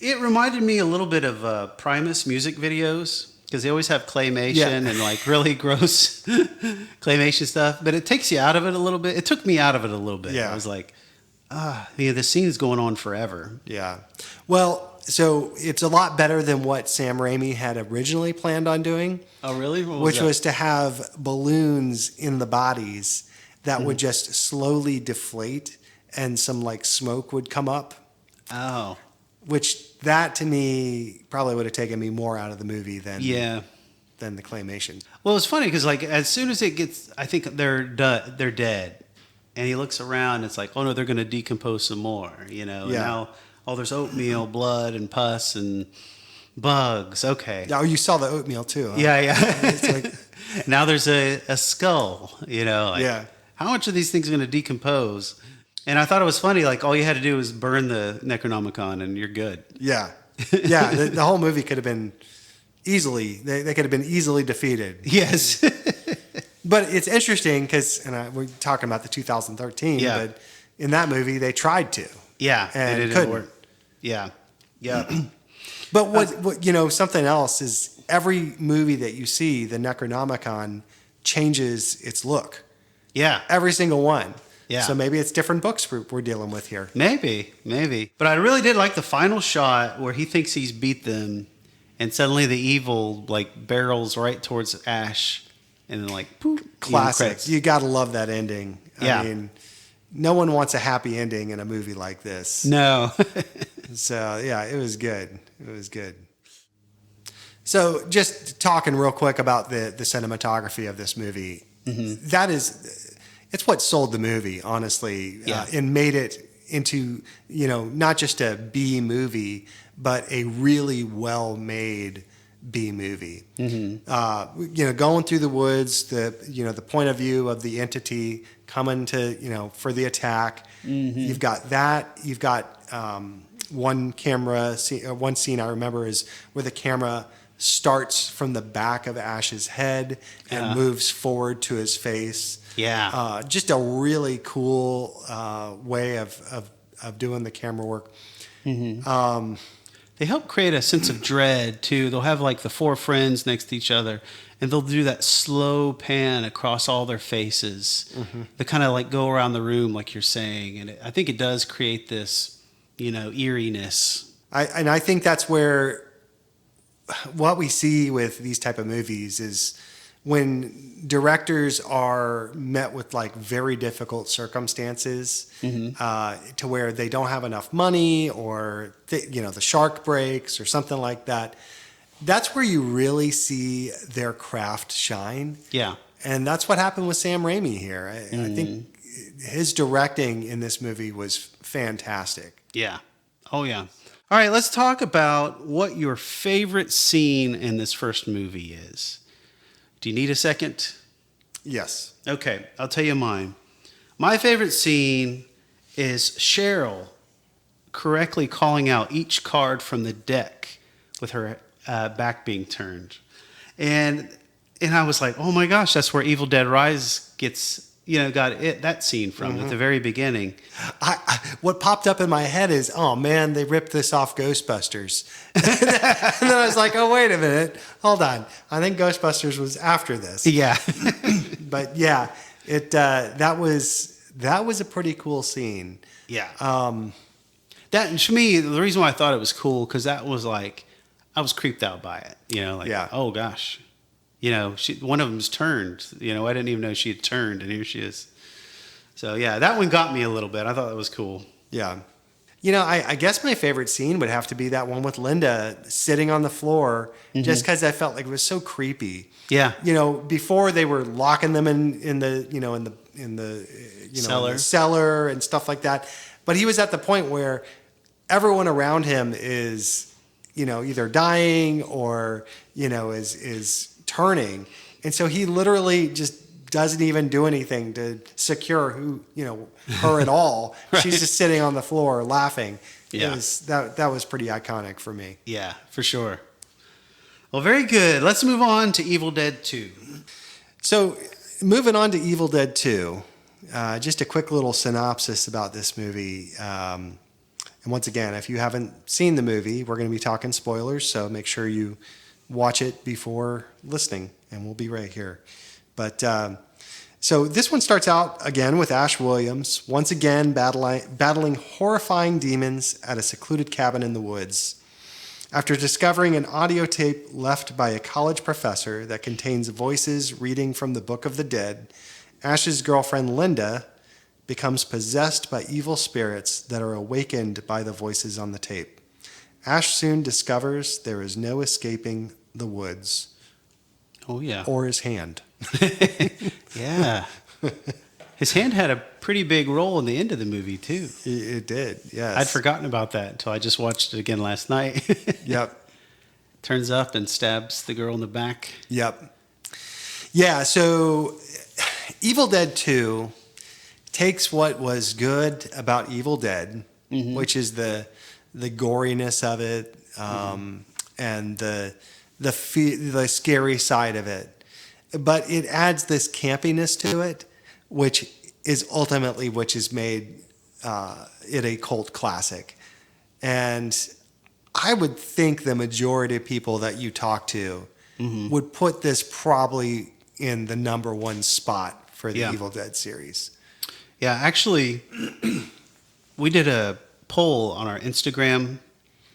S1: It reminded me a little bit of Primus music videos, because they always have claymation and like really gross claymation stuff. But it takes you out of it a little bit. It took me out of it a little bit.
S2: Yeah.
S1: I was like, the scene's going on forever.
S2: Yeah. Well, so it's a lot better than what Sam Raimi had originally planned on doing.
S1: Oh, really?
S2: Which was to have balloons in the bodies that would just slowly deflate, and some like smoke would come up.
S1: Oh.
S2: Which that to me probably would have taken me more out of the movie than the claymation.
S1: Well, it's funny because like as soon as it gets, I think they're dead, and he looks around. It's like, oh no, they're going to decompose some more.
S2: Yeah.
S1: Now, there's oatmeal, blood, and pus and bugs. Okay.
S2: Oh, you saw the oatmeal too. Huh?
S1: Yeah.
S2: It's like,
S1: now there's a skull.
S2: Yeah.
S1: How much of these things are going to decompose? And I thought it was funny. Like all you had to do was burn the Necronomicon, and you're good.
S2: Yeah. Yeah. The whole movie could have been easily. They could have been easily defeated.
S1: Yes.
S2: But it's interesting because, and we're talking about the 2013.
S1: Yeah.
S2: But in that movie, they tried to.
S1: Yeah.
S2: And
S1: it
S2: it
S1: didn't
S2: couldn't.
S1: work. Yeah. Yeah.
S2: But what something else is, every movie that you see, the Necronomicon changes its look.
S1: Yeah.
S2: Every single one.
S1: Yeah.
S2: So maybe it's different books we're dealing with here.
S1: Maybe. But I really did like the final shot where he thinks he's beat them, and suddenly the evil like barrels right towards Ash, and then like poof.
S2: Classic. You got to love that ending.
S1: Yeah.
S2: I mean, no one wants a happy ending in a movie like this.
S1: No.
S2: So yeah, it was good. It was good. So just talking real quick about the cinematography of this movie. Mm-hmm. It's what sold the movie, honestly, and made it into, not just a B movie, but a really well-made B movie. Mm-hmm. Going through the woods, the point of view of the entity coming to, for the attack. Mm-hmm. You've got that. You've got one scene I remember is where the camera starts from the back of Ash's head and moves forward to his face. Yeah. Just a really cool way of doing the camera work. Mm-hmm.
S1: They help create a sense of dread, too. They'll have like the four friends next to each other, and they'll do that slow pan across all their faces. Mm-hmm. They kind of like go around the room, like you're saying. And I think it does create this, eeriness.
S2: I think that's where what we see with these type of movies is when directors are met with like very difficult circumstances, to where they don't have enough money, or the shark breaks or something like that, that's where you really see their craft shine.
S1: Yeah.
S2: And that's what happened with Sam Raimi here. I think his directing in this movie was fantastic.
S1: Yeah. Oh, yeah. All right, let's talk about what your favorite scene in this first movie is. Do you need a second?
S2: Yes.
S1: Okay, I'll tell you mine. My favorite scene is Cheryl correctly calling out each card from the deck with her back being turned. And I was like, oh my gosh, that's where Evil Dead Rise gets, that scene from at the very beginning.
S2: What popped up in my head is, oh man, they ripped this off Ghostbusters. And then I was like, oh, wait a minute. Hold on. I think Ghostbusters was after this.
S1: Yeah.
S2: But yeah, that was a pretty cool scene.
S1: Yeah. That, to me, the reason why I thought it was cool, because that was like, I was creeped out by it. Oh gosh. One of them's turned. I didn't even know she had turned, and here she is. So yeah, that one got me a little bit. I thought that was cool.
S2: Yeah. I guess my favorite scene would have to be that one with Linda sitting on the floor, just because I felt like it was so creepy.
S1: Yeah.
S2: Before they were locking them in the cellar and stuff like that. But he was at the point where everyone around him is, either dying or, is turning. And so he literally just doesn't even do anything to secure her at all. Right. She's just sitting on the floor laughing. Yeah. That was pretty iconic for me.
S1: Yeah, for sure. Well, very good. Let's move on to Evil Dead 2.
S2: So moving on to Evil Dead 2, just a quick little synopsis about this movie. And once again, if you haven't seen the movie, we're going to be talking spoilers, so make sure you watch it before listening, and we'll be right here. But so this one starts out again with Ash Williams, once again battling horrifying demons at a secluded cabin in the woods. After discovering an audio tape left by a college professor that contains voices reading from the Book of the Dead, Ash's girlfriend Linda becomes possessed by evil spirits that are awakened by the voices on the tape. Ash soon discovers there is no escaping the woods.
S1: Oh, yeah.
S2: Or his hand.
S1: Yeah. His hand had a pretty big role in the end of the movie, too.
S2: It did, yes.
S1: I'd forgotten about that until I just watched it again last night.
S2: Yep.
S1: Turns up and stabs the girl in the back.
S2: Yep. Yeah, so Evil Dead 2 takes what was good about Evil Dead, which is the goriness of it, and the scary side of it, but it adds this campiness to it, which has made it a cult classic. And I would think the majority of people that you talk to would put this probably in the number one spot for the Evil Dead series.
S1: Yeah, actually, we did a poll on our Instagram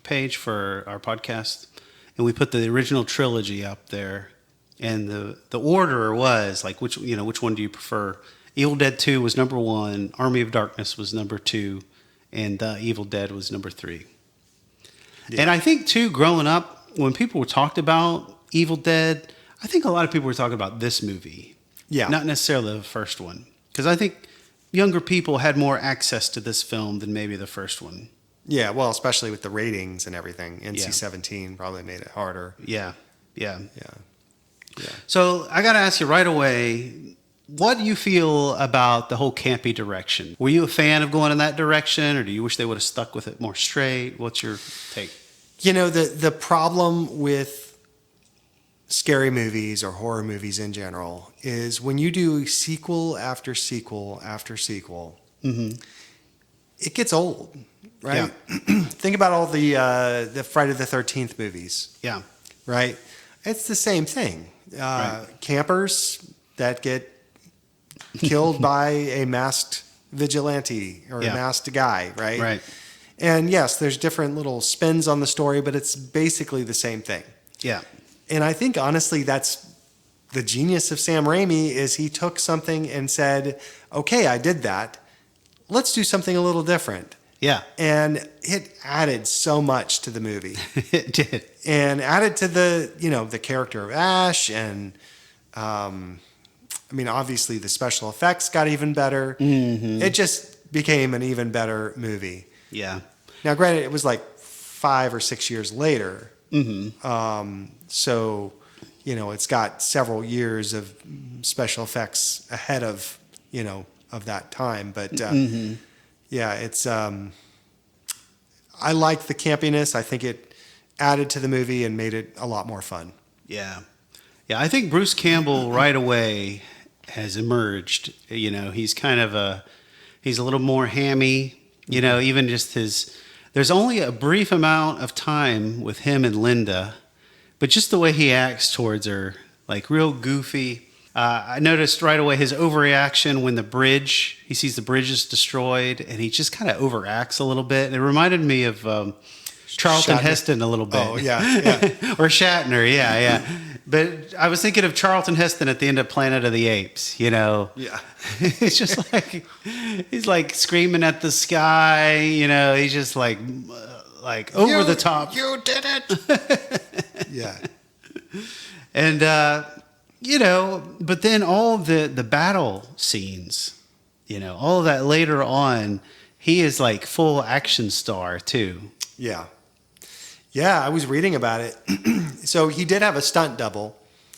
S1: page for our podcast, and we put the original trilogy up there. And the order was like, which one do you prefer? Evil Dead 2 was number 1, Army of Darkness was number 2, and Evil Dead was number 3. Yeah. And I think too, growing up, when people talked about Evil Dead, I think a lot of people were talking about this movie.
S2: Yeah.
S1: Not necessarily the first one. Because I think younger people had more access to this film than maybe the first one.
S2: Yeah, well, especially with the ratings and everything. NC-17 probably made it harder.
S1: Yeah. So I got to ask you right away, what do you feel about the whole campy direction? Were you a fan of going in that direction, or do you wish they would have stuck with it more straight? What's your take?
S2: The problem with scary movies or horror movies in general is when you do sequel after sequel after sequel, it gets old, right? Yeah. Think about all the Friday the 13th movies.
S1: Yeah.
S2: Right? It's the same thing. Right. Campers that get killed by a masked vigilante or a masked guy, right?
S1: Right.
S2: And yes, there's different little spins on the story, but it's basically the same thing.
S1: Yeah.
S2: And I think honestly that's the genius of Sam Raimi is he took something and said, okay, I did that. Let's do something a little different.
S1: Yeah.
S2: And it added so much to the movie.
S1: It did.
S2: And added to the character of Ash. And, obviously the special effects got even better. Mm-hmm. It just became an even better movie.
S1: Yeah.
S2: Now, granted, it was like 5 or 6 years later. Mm-hmm. So, it's got several years of special effects ahead of, of that time. But, yeah, it's, I like the campiness. I think it added to the movie and made it a lot more fun.
S1: Yeah. Yeah, I think Bruce Campbell right away has emerged. He's kind of he's a little more hammy, even just there's only a brief amount of time with him and Linda, but just the way he acts towards her, like real goofy. I noticed right away his overreaction when he sees the bridge is destroyed, and he just kind of overacts a little bit. It reminded me of Charlton Heston a little bit.
S2: Oh, yeah.
S1: Or Shatner, yeah. But I was thinking of Charlton Heston at the end of Planet of the Apes, Yeah. It's just like, he's like screaming at the sky, he's just like over the top.
S2: You did it! Yeah.
S1: And, but then all the battle scenes, all of that later on, he is like full action star too.
S2: Yeah. Yeah, I was reading about it. So he did have a stunt double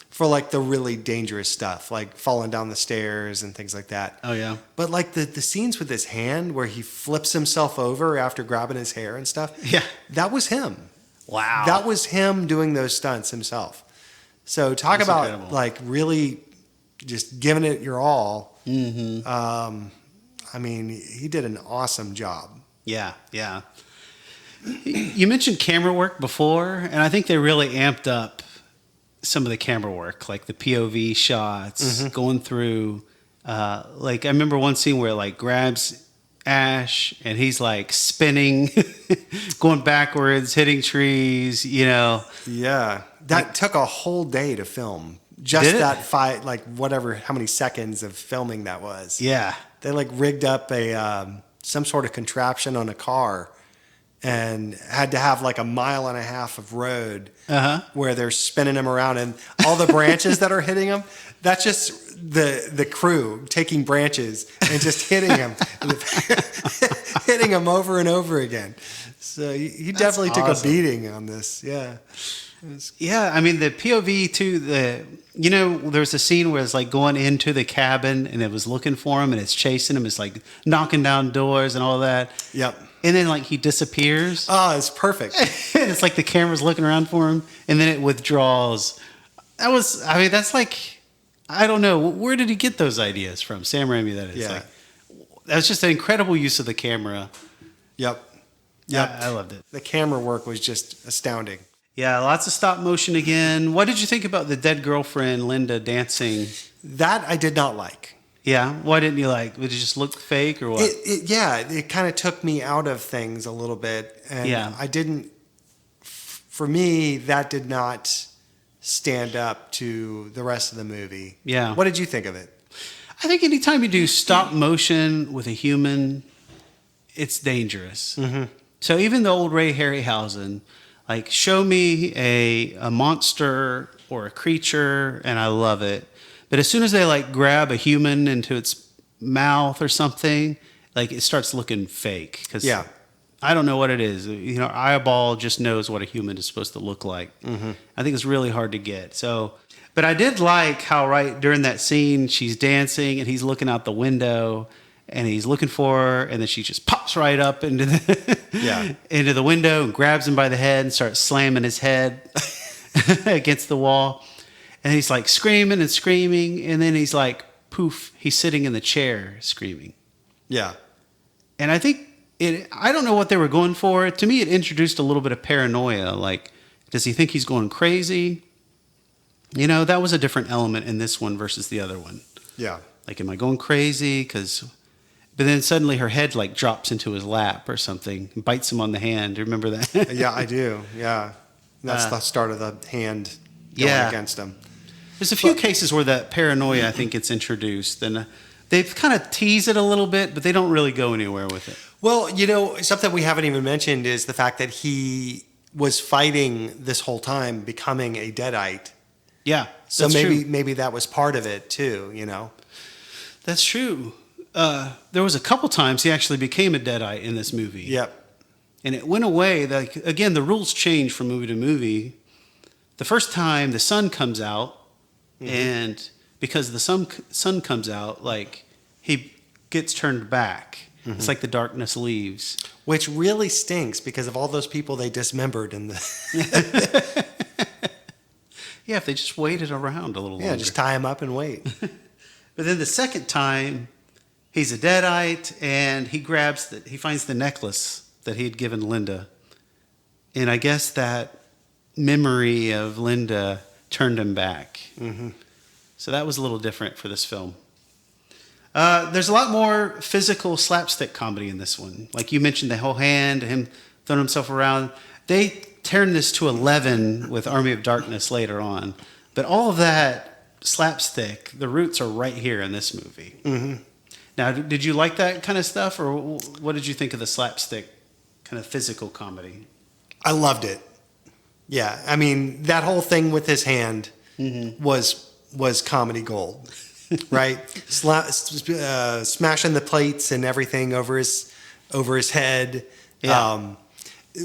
S2: for like the really dangerous stuff, like falling down the stairs and things like that.
S1: Oh, yeah.
S2: But like the scenes with his hand where he flips himself over after grabbing his hair and stuff.
S1: Yeah.
S2: That was him.
S1: Wow.
S2: That was him doing those stunts himself. So talk
S1: That's
S2: about
S1: incredible.
S2: Like really just giving it your all.
S1: Mm-hmm.
S2: He did an awesome job.
S1: Yeah. You mentioned camera work before, and I think they really amped up some of the camera work, like the POV shots, going through. Like I remember one scene where it like grabs Ash and he's like spinning, going backwards, hitting trees.
S2: Yeah, that took a whole day to film. Just that fight, like how many seconds of filming that was.
S1: Yeah,
S2: they like rigged up some sort of contraption on a car. And had to have like 1.5 miles of road where they're spinning him around, and all the branches that are hitting him. That's just the crew taking branches and just hitting him, hitting him over and over again. So he definitely took a beating on this. Yeah.
S1: Yeah, the POV too. There's a scene where it's like going into the cabin and it was looking for him and it's chasing him. It's like knocking down doors and all that.
S2: Yep.
S1: And then like he disappears.
S2: Oh, it's perfect.
S1: And it's like the camera's looking around for him, and then it withdraws. That's like, I don't know, where did he get those ideas from? Sam Raimi, that is.
S2: Yeah.
S1: Like, that's just an incredible use of the camera.
S2: Yep.
S1: I loved it.
S2: The camera work was just astounding.
S1: Yeah, lots of stop motion again. What did you think about the dead girlfriend, Linda, dancing?
S2: That I did not like.
S1: Yeah? Why didn't you like? Did it just look fake or what?
S2: It kind of took me out of things a little bit. And for me, that did not stand up to the rest of the movie.
S1: Yeah.
S2: What did you think of it?
S1: I think anytime you do stop motion with a human, it's dangerous. Mm-hmm. So even the old Ray Harryhausen, like show me a monster or a creature and I love it. But as soon as they like grab a human into its mouth or something, like it starts looking fake. Because I don't know what it is. Eyeball just knows what a human is supposed to look like. Mm-hmm. I think it's really hard to get. But I did like how right during that scene she's dancing and he's looking out the window and he's looking for her, and then she just pops right up into the window and grabs him by the head and starts slamming his head against the wall. And he's like screaming and screaming, and then he's like, poof, he's sitting in the chair screaming. Yeah. And I think I don't know what they were going for. To me, it introduced a little bit of paranoia. Like, does he think he's going crazy? That was a different element in this one versus the other one. Yeah. Like, am I going crazy? But then suddenly her head like drops into his lap or something, and bites him on the hand. Do you remember that?
S2: Yeah, I do. Yeah. That's the start of the hand going against him.
S1: There's a few cases where that paranoia, I think, gets introduced, and they've kind of teased it a little bit, but they don't really go anywhere with it.
S2: Well, something we haven't even mentioned is the fact that he was fighting this whole time, becoming a Deadite.
S1: Yeah,
S2: so maybe that was part of it too.
S1: That's true. There was a couple times he actually became a Deadite in this movie.
S2: Yep.
S1: And it went away. Like, again, the rules change from movie to movie. The first time the sun comes out, and because the sun comes out, like, he gets turned back. It's like the darkness leaves.
S2: Which really stinks because of all those people they dismembered in the...
S1: Yeah, if they just waited around a little longer.
S2: Yeah, just tie him up and wait.
S1: But then the second time, he's a Deadite, and he finds the necklace that he had given Linda. And I guess that memory of Linda turned him back. So that was a little different for this film. There's a lot more physical slapstick comedy in this one. Like you mentioned, the whole hand, him throwing himself around. They turned this to 11 with Army of Darkness later on. But all of that slapstick, the roots are right here in this movie. Now, did you like that kind of stuff, or what did you think of the slapstick kind of physical comedy?
S2: I loved it. Yeah, I mean, that whole thing with his hand was comedy gold, right? Smashing the plates and everything over his head.
S1: Yeah.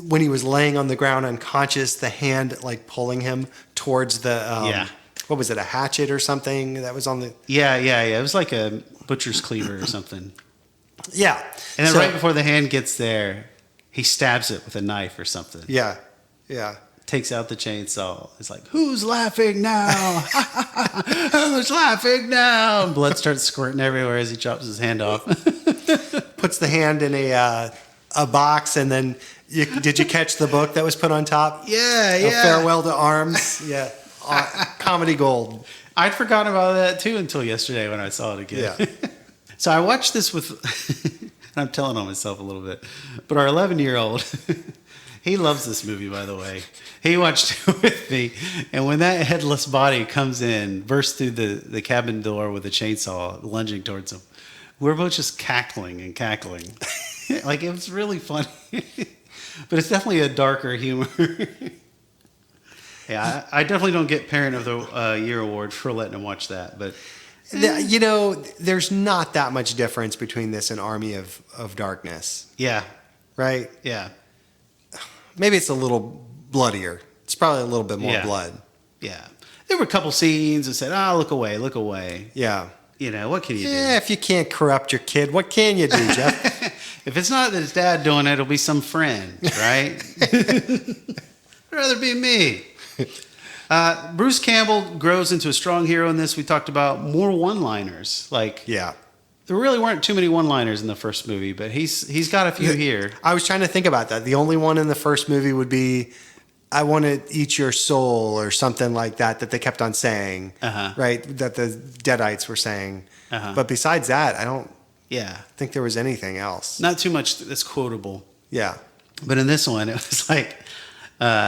S2: When he was laying on the ground unconscious, the hand like pulling him towards the what was it, a hatchet or something that was on the...
S1: Yeah. It was like a butcher's cleaver or something.
S2: Yeah.
S1: And then right before the hand gets there, he stabs it with a knife or something.
S2: Yeah.
S1: Takes out the chainsaw. It's like, who's laughing now? Who's laughing now? And blood starts squirting everywhere as he chops his hand off.
S2: Puts the hand in a box, and then did you catch the book that was put on top?
S1: Yeah.
S2: Farewell to Arms. Yeah. Comedy gold.
S1: I'd forgotten about that too until yesterday when I saw it again.
S2: Yeah.
S1: So I watched this with, I'm telling on myself a little bit, but our 11-year-old, he loves this movie, by the way. He watched it with me, and when that headless body comes in, bursts through the cabin door with a chainsaw, lunging towards him, we're both just cackling. Like, it was really funny. But it's definitely a darker humor. Yeah, I definitely don't get Parent of the Year award for letting him watch that, but...
S2: there's not that much difference between this and Army of Darkness.
S1: Yeah.
S2: Right?
S1: Yeah.
S2: Maybe it's a little bloodier. It's probably a little bit more blood.
S1: Yeah. There were a couple scenes that said, look away.
S2: Yeah.
S1: What can you do?
S2: Yeah, if you can't corrupt your kid, what can you do, Jeff?
S1: If it's not his dad doing it, it'll be some friend, right? I'd rather be me. Bruce Campbell grows into a strong hero in this. We talked about more one-liners. There really weren't too many one-liners in the first movie, but he's got a few here.
S2: I was trying to think about that. The only one in the first movie would be, I want to eat your soul, or something like that they kept on saying, right? That the Deadites were saying. But besides that, I don't think there was anything else.
S1: Not too much that's quotable.
S2: Yeah.
S1: But in this one, it was like,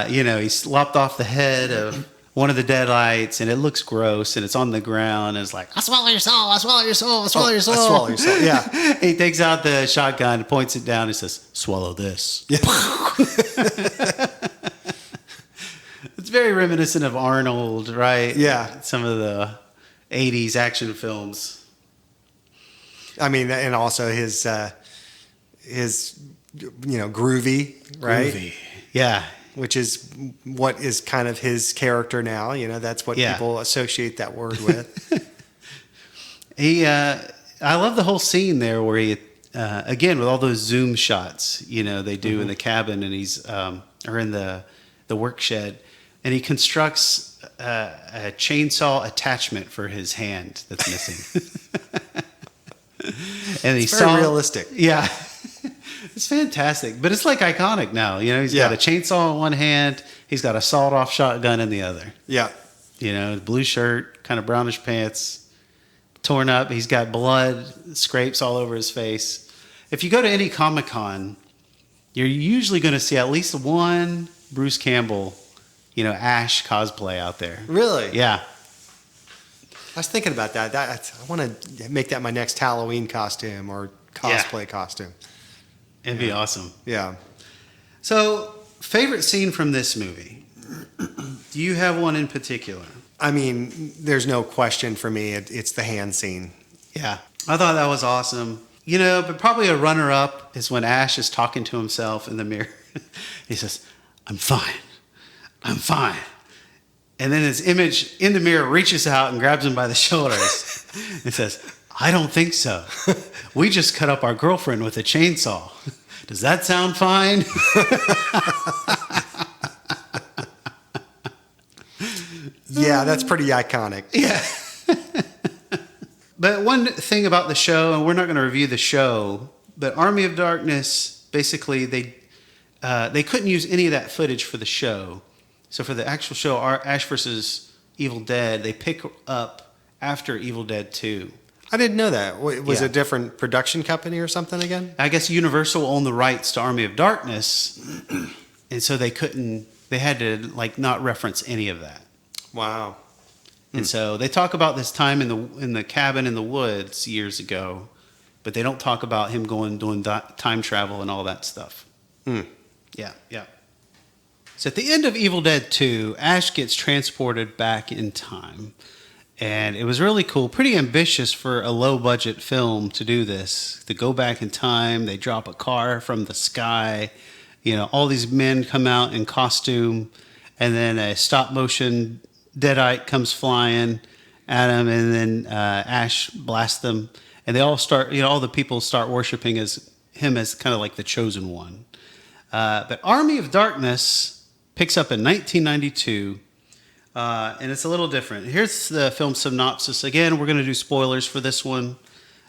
S1: he lopped off the head of one of the Deadites, and it looks gross, and it's on the ground, and it's like, I'll swallow your soul, I'll swallow your soul, I'll swallow your soul.
S2: I'll swallow your soul, yeah.
S1: He takes out the shotgun, points it down, and says, swallow this. Yeah. It's very reminiscent of Arnold, right?
S2: Yeah.
S1: Some of the 80s action films.
S2: I mean, and also his groovy, right?
S1: Groovy. Yeah.
S2: Which is what is kind of his character now. That's what people associate that word with.
S1: I love the whole scene there where he, again, with all those zoom shots, they do in the cabin, and he's, or in the work shed, and he constructs a chainsaw attachment for his hand that's missing. And
S2: it's very realistic.
S1: Yeah. It's fantastic, but it's like iconic now. He's got a chainsaw in one hand, he's got a sawed-off shotgun in the other.
S2: Yeah.
S1: Blue shirt, kind of brownish pants, torn up. He's got blood, scrapes all over his face. If you go to any Comic-Con, you're usually going to see at least one Bruce Campbell, Ash cosplay out there.
S2: Really?
S1: Yeah.
S2: I was thinking about that. I want to make that my next Halloween costume or cosplay costume.
S1: It'd be awesome.
S2: Yeah.
S1: So, favorite scene from this movie? Do you have one in particular?
S2: I mean, there's no question for me. It's the hand scene.
S1: Yeah. I thought that was awesome. You know, but probably a runner-up is when Ash is talking to himself in the mirror. He says, I'm fine. I'm fine. And then his image in the mirror reaches out and grabs him by the shoulders and says, I don't think so. We just cut up our girlfriend with a chainsaw. Does that sound fine?
S2: Yeah, that's pretty iconic.
S1: Yeah. But one thing about the show, and we're not going to review the show, but Army of Darkness, basically, they couldn't use any of that footage for the show. So for the actual show, Ash vs. Evil Dead, they pick up after Evil Dead 2.
S2: I didn't know that. Was it a different production company or something again?
S1: I guess Universal owned the rights to Army of Darkness, and so they had to not reference any of that.
S2: Wow.
S1: And so they talk about this time in the cabin in the woods years ago, but they don't talk about him doing time travel and all that stuff. Yeah. So at the end of Evil Dead 2, Ash gets transported back in time. And it was really cool, pretty ambitious for a low-budget film to do this, to go back in time. They drop a car from the sky. You know, all these men come out in costume, and then a stop-motion Deadite comes flying at him, and then Ash blasts them. And they all start, all the people start worshiping him as kind of like the chosen one. But Army of Darkness picks up in 1992. And it's a little different. Here's the film synopsis. Again, we're going to do spoilers for this one.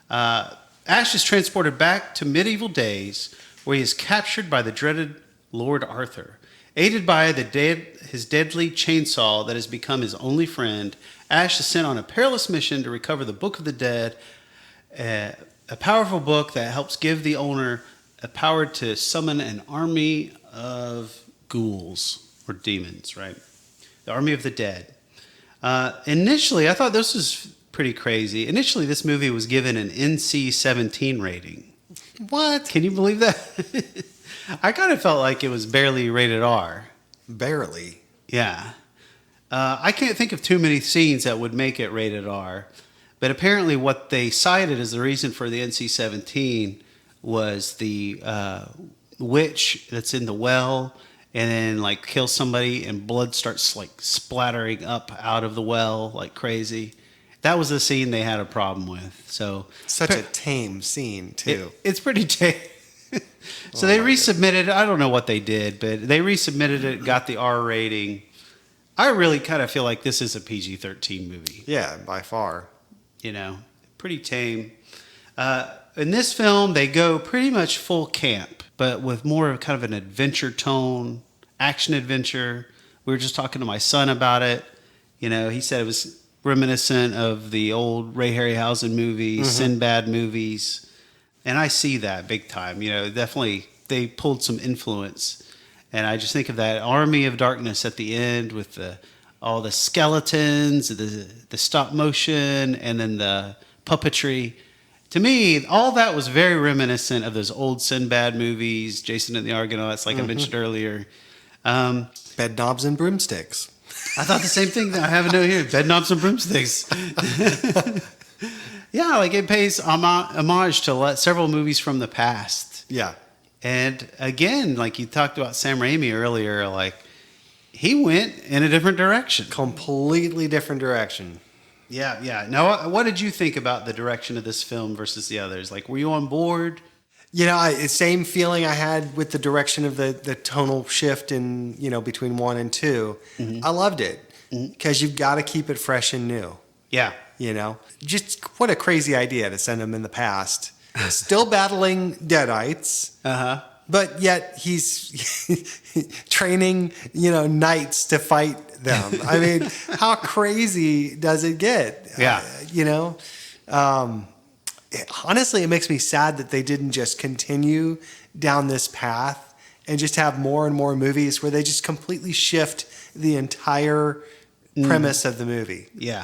S1: Ash is transported back to medieval days where he is captured by the dreaded Lord Arthur. Aided by his deadly chainsaw that has become his only friend, Ash is sent on a perilous mission to recover the Book of the Dead, a powerful book that helps give the owner a power to summon an army of ghouls or demons, right? The Army of the Dead. Initially, I thought this was pretty crazy. Initially, this movie was given an NC-17 rating.
S2: What?
S1: Can you believe that? I kind of felt like it was barely rated R.
S2: Barely?
S1: Yeah. I can't think of too many scenes that would make it rated R. But apparently what they cited as the reason for the NC-17 was the witch that's in the well and then kills somebody and blood starts splattering up out of the well like crazy. That was the scene they had a problem with. So
S2: such a tame scene too.
S1: It's pretty tame. So they resubmitted. I don't know what they did, but they resubmitted it, got the R rating. I really kind of feel like this is a PG-13 movie.
S2: Yeah, by far.
S1: Pretty tame. In this film, they go pretty much full camp, but with more of kind of an adventure tone, action adventure. We were just talking to my son about it. He said it was reminiscent of the old Ray Harryhausen movies, Sinbad movies. And I see that big time. Definitely they pulled some influence. And I just think of that Army of Darkness at the end with all the skeletons, the stop motion, and then the puppetry. To me, all that was very reminiscent of those old Sinbad movies, Jason and the Argonauts, like I mentioned earlier.
S2: Bed knobs and broomsticks.
S1: I thought the same thing. I have a note here. Bed knobs and broomsticks. Yeah, it pays homage to several movies from the past.
S2: Yeah. And
S1: again, you talked about Sam Raimi earlier, he went in a different direction.
S2: Completely different direction.
S1: Yeah. Now, what did you think about the direction of this film versus the others? Were you on board?
S2: Same feeling I had with the direction of the tonal shift in, between 1 and 2. I loved it because you've got to keep it fresh and new.
S1: Yeah.
S2: Just what a crazy idea to send him in the past. Still battling Deadites. But yet he's training, knights to fight them. I mean, how crazy does it get?
S1: Yeah.
S2: Honestly, it makes me sad that they didn't just continue down this path and just have more and more movies where they just completely shift the entire premise of the movie.
S1: Yeah.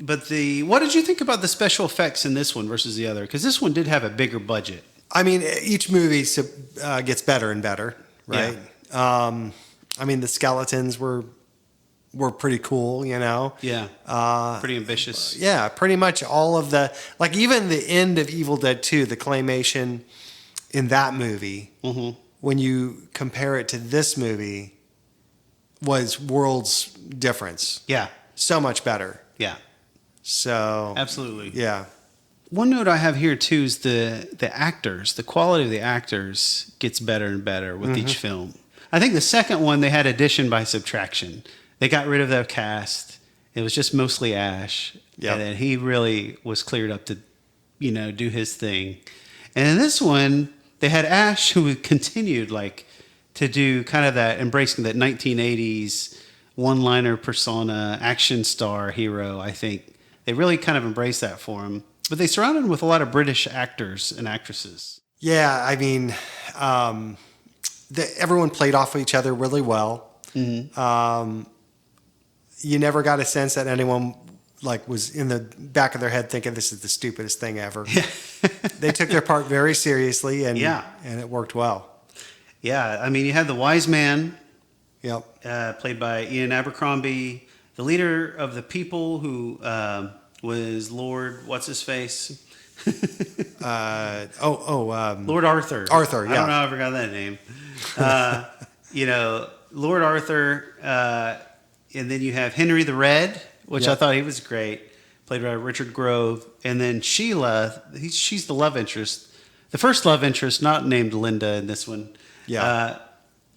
S1: what did you think about the special effects in this one versus the other? Because this one did have a bigger budget.
S2: I mean, each movie gets better and better, right? Yeah. I mean, the skeletons were pretty cool, you know?
S1: Yeah. Pretty ambitious.
S2: Yeah, pretty much all of like even the end of Evil Dead 2, the claymation in that movie, when you compare it to this movie, was worlds difference.
S1: Yeah.
S2: So much better.
S1: Yeah.
S2: So.
S1: Absolutely.
S2: Yeah.
S1: One note I have here too is the actors. The quality of the actors gets better and better with each film. I think the second one, they had addition by subtraction. They got rid of their cast. It was just mostly Ash.
S2: Yep.
S1: And then he really was cleared up to, do his thing. And in this one, they had Ash who continued to do kind of that, embracing that 1980s one-liner persona, action star hero, I think. They really kind of embraced that for him. But they surrounded him with a lot of British actors and actresses.
S2: Yeah, I mean, everyone played off of each other really well. Mm-hmm. You never got a sense that anyone was in the back of their head thinking this is the stupidest thing ever. They took their part very seriously, and it worked well.
S1: Yeah, I mean, you had the wise man,
S2: played
S1: by Ian Abercrombie, the leader of the people who was Lord, what's his face?
S2: Lord
S1: Arthur.
S2: Arthur, yeah.
S1: I don't know how I forgot that name. Lord Arthur, and then you have Henry the Red, which I thought he was great, played by Richard Grove, and then Sheila, she's the love interest, the first love interest, not named Linda in this one.
S2: Yeah.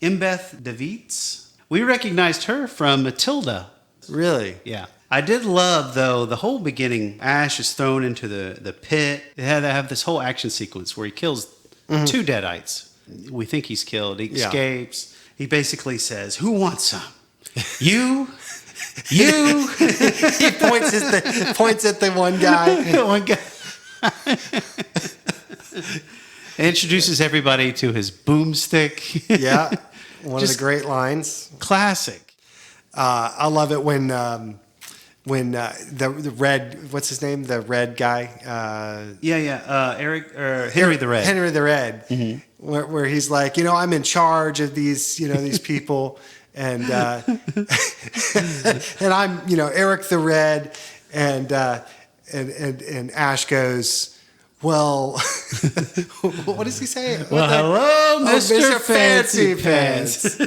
S1: Embeth DeViets. We recognized her from Matilda.
S2: Really?
S1: Yeah. I did love, though, the whole beginning. Ash is thrown into the pit. They have this whole action sequence where he kills two Deadites. We think he's killed. He escapes. He basically says, "Who wants some? You? You?"
S2: He points at the one guy.
S1: One guy. And introduces everybody to his boomstick.
S2: Yeah. One of the great lines.
S1: Classic.
S2: I love it when the red, what's his name? The red guy.
S1: Henry the Red.
S2: Henry the Red. Mm-hmm. Where he's like, I'm in charge of these, these people, and and I'm, Eric the Red, and Ash goes, well, what does he say?
S1: Well, hello, Mr. Fancy Pants.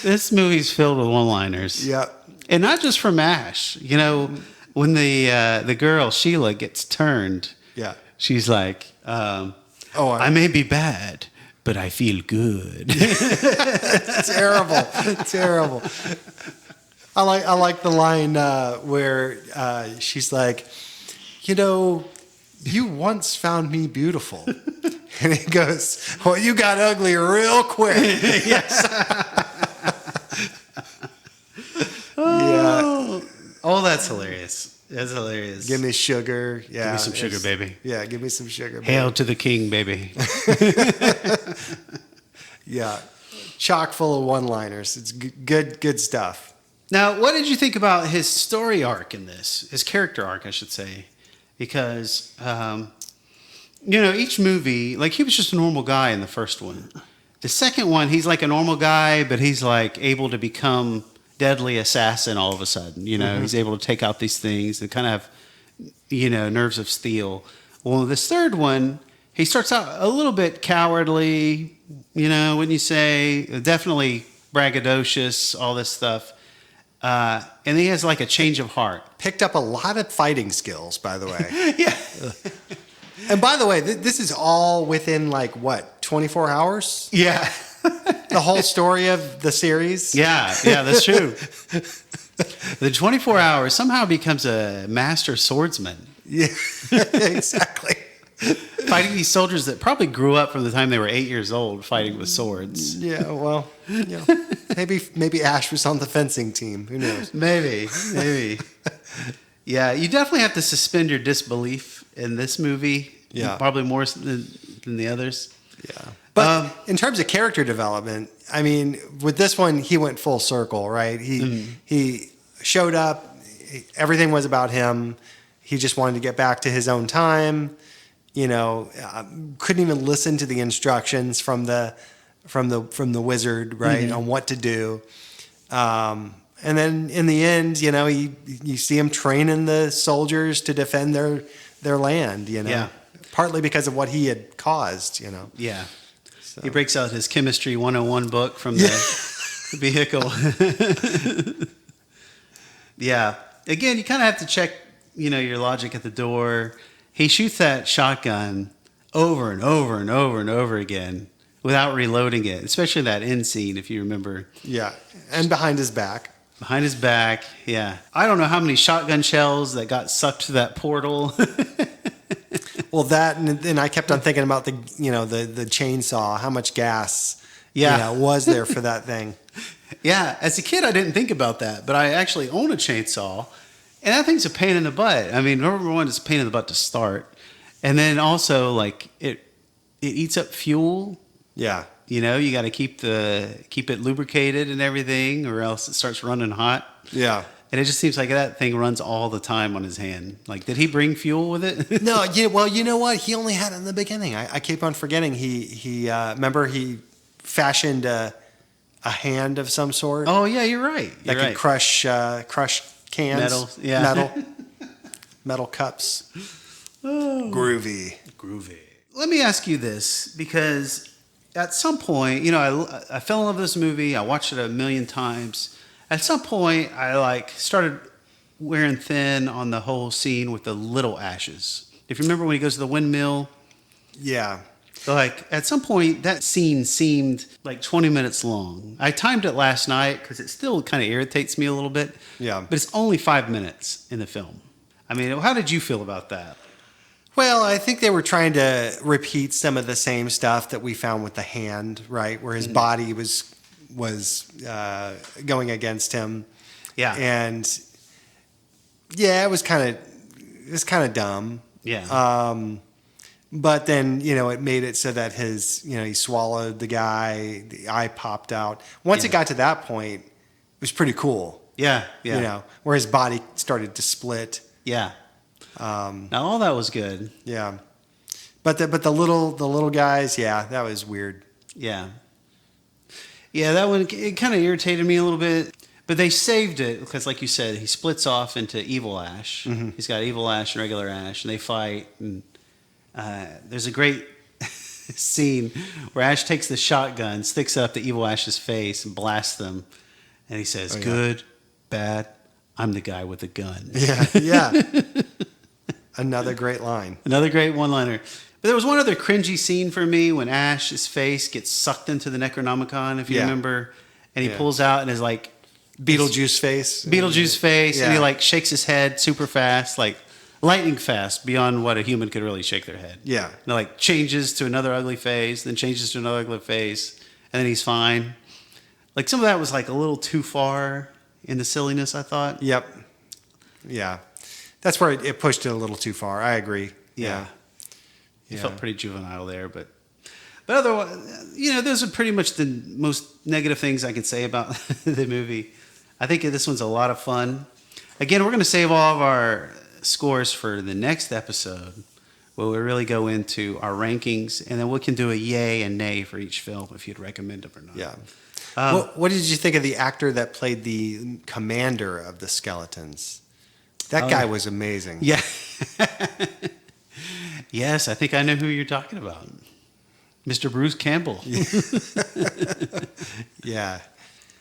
S1: This movie's filled with one-liners.
S2: Yeah.
S1: And not just from Ash. When the girl, Sheila, gets turned, she's like, I may be bad, but I feel good.
S2: Terrible. Terrible. I like the line where she's like, you once found me beautiful. And he goes, well, you got ugly real quick. Yes. Yeah.
S1: Oh, that's hilarious. That's hilarious.
S2: Give me sugar. Yeah.
S1: Give me some sugar, baby.
S2: Yeah, give me some sugar, baby.
S1: Hail to the king, baby.
S2: Yeah. Chock full of one-liners. It's good stuff.
S1: Now, what did you think about his story arc in this? His character arc, I should say. Because, each movie, he was just a normal guy in the first one. The second one, he's like a normal guy, but he's able to become deadly assassin all of a sudden. He's able to take out these things and kind of have, nerves of steel. Well, this third one, he starts out a little bit cowardly, wouldn't you say? Definitely braggadocious, all this stuff. And he has a change of heart.
S2: Picked up a lot of fighting skills, by the way.
S1: Yeah.
S2: And by the way, this is all within 24 hours?
S1: Yeah.
S2: The whole story of the series?
S1: Yeah, that's true. The 24 hours somehow becomes a master swordsman.
S2: Yeah, exactly.
S1: Fighting these soldiers that probably grew up from the time they were 8 years old fighting with swords.
S2: Yeah, well, maybe Ash was on the fencing team. Who knows?
S1: Maybe. Yeah, you definitely have to suspend your disbelief in this movie.
S2: Yeah.
S1: Probably more than the others.
S2: Yeah. But in terms of character development, I mean, with this one, he went full circle, right? He showed up. Everything was about him. He just wanted to get back to his own time. You know, couldn't even listen to the instructions from the wizard, right, on what to do. And then in the end, you know, you see him training the soldiers to defend their land. You know,
S1: Yeah.
S2: partly because of what he had caused. You know.
S1: Yeah. So. He breaks out his Chemistry 101 book from the vehicle. Yeah. Again, you kind of have to check, you know, your logic at the door. He shoots that shotgun over and over and over and over again without reloading it, especially that end scene, if you remember.
S2: Yeah. And behind his back.
S1: Behind his back, yeah. I don't know how many shotgun shells that got sucked to that portal.
S2: Well, that, and then I kept on thinking about the chainsaw, how much gas was there for that thing.
S1: Yeah, as a kid, I didn't think about that, but I actually own a chainsaw, and that thing's a pain in the butt. I mean, number one, it's a pain in the butt to start, and then also, like, it eats up fuel.
S2: Yeah.
S1: You know, you got to keep it lubricated and everything, or else it starts running hot.
S2: Yeah.
S1: And it just seems like that thing runs all the time on his hand. Like, did he bring fuel with it?
S2: No, yeah. Well, you know what? He only had it in the beginning. I keep on forgetting. He remember he fashioned a hand of some sort.
S1: Oh yeah, you're right.
S2: That could crush cans,
S1: metal, yeah,
S2: metal cups. Oh. Groovy.
S1: Let me ask you this, because at some point, you know, I fell in love with this movie. I watched it a million times. At some point, I started wearing thin on the whole scene with the little ashes. If you remember when he goes to the windmill.
S2: Yeah.
S1: Like, at some point, that scene seemed like 20 minutes long. I timed it last night because it still kind of irritates me a little bit.
S2: Yeah.
S1: But it's only 5 minutes in the film. I mean, how did you feel about that?
S2: Well, I think they were trying to repeat some of the same stuff that we found with the hand, right? Where his body was going against him.
S1: Yeah.
S2: And yeah, it was kind of dumb.
S1: Yeah.
S2: But then, you know, it made it so that he swallowed the guy, the eye popped out. Once it got to that point, it was pretty cool.
S1: Yeah. Yeah.
S2: You know, where his body started to split.
S1: Yeah. Now all that was good.
S2: Yeah. But the little guys, yeah, that was weird.
S1: Yeah. Yeah, that one, it kind of irritated me a little bit. But they saved it because, like you said, he splits off into Evil Ash. Mm-hmm. He's got Evil Ash and regular Ash, and they fight. And there's a great scene where Ash takes the shotgun, sticks up to Evil Ash's face, and blasts them. And he says, "Good, bad, I'm the guy with the gun."
S2: Yeah, yeah. Another great line.
S1: Another great one-liner. But there was one other cringy scene for me when Ash's face gets sucked into the Necronomicon, if you remember, and he pulls out and is like
S2: Beetlejuice face,
S1: and he like shakes his head super fast, like lightning fast, beyond what a human could really shake their head.
S2: Yeah,
S1: and it like changes to another ugly face, then changes to another ugly face, and then he's fine. Like, some of that was like a little too far in the silliness, I thought.
S2: Yep. Yeah, that's where it pushed it a little too far. I agree.
S1: Yeah. It felt pretty juvenile there, but otherwise, you know, those are pretty much the most negative things I can say about the movie. I think this one's a lot of fun. Again, we're going to save all of our scores for the next episode, where we really go into our rankings, and then we can do a yay and nay for each film, if you'd recommend them or not.
S2: Yeah. What did you think of the actor that played the commander of the skeletons? That guy was amazing.
S1: Yeah. Yes, I think I know who you're talking about. Mr. Bruce Campbell.
S2: Yeah.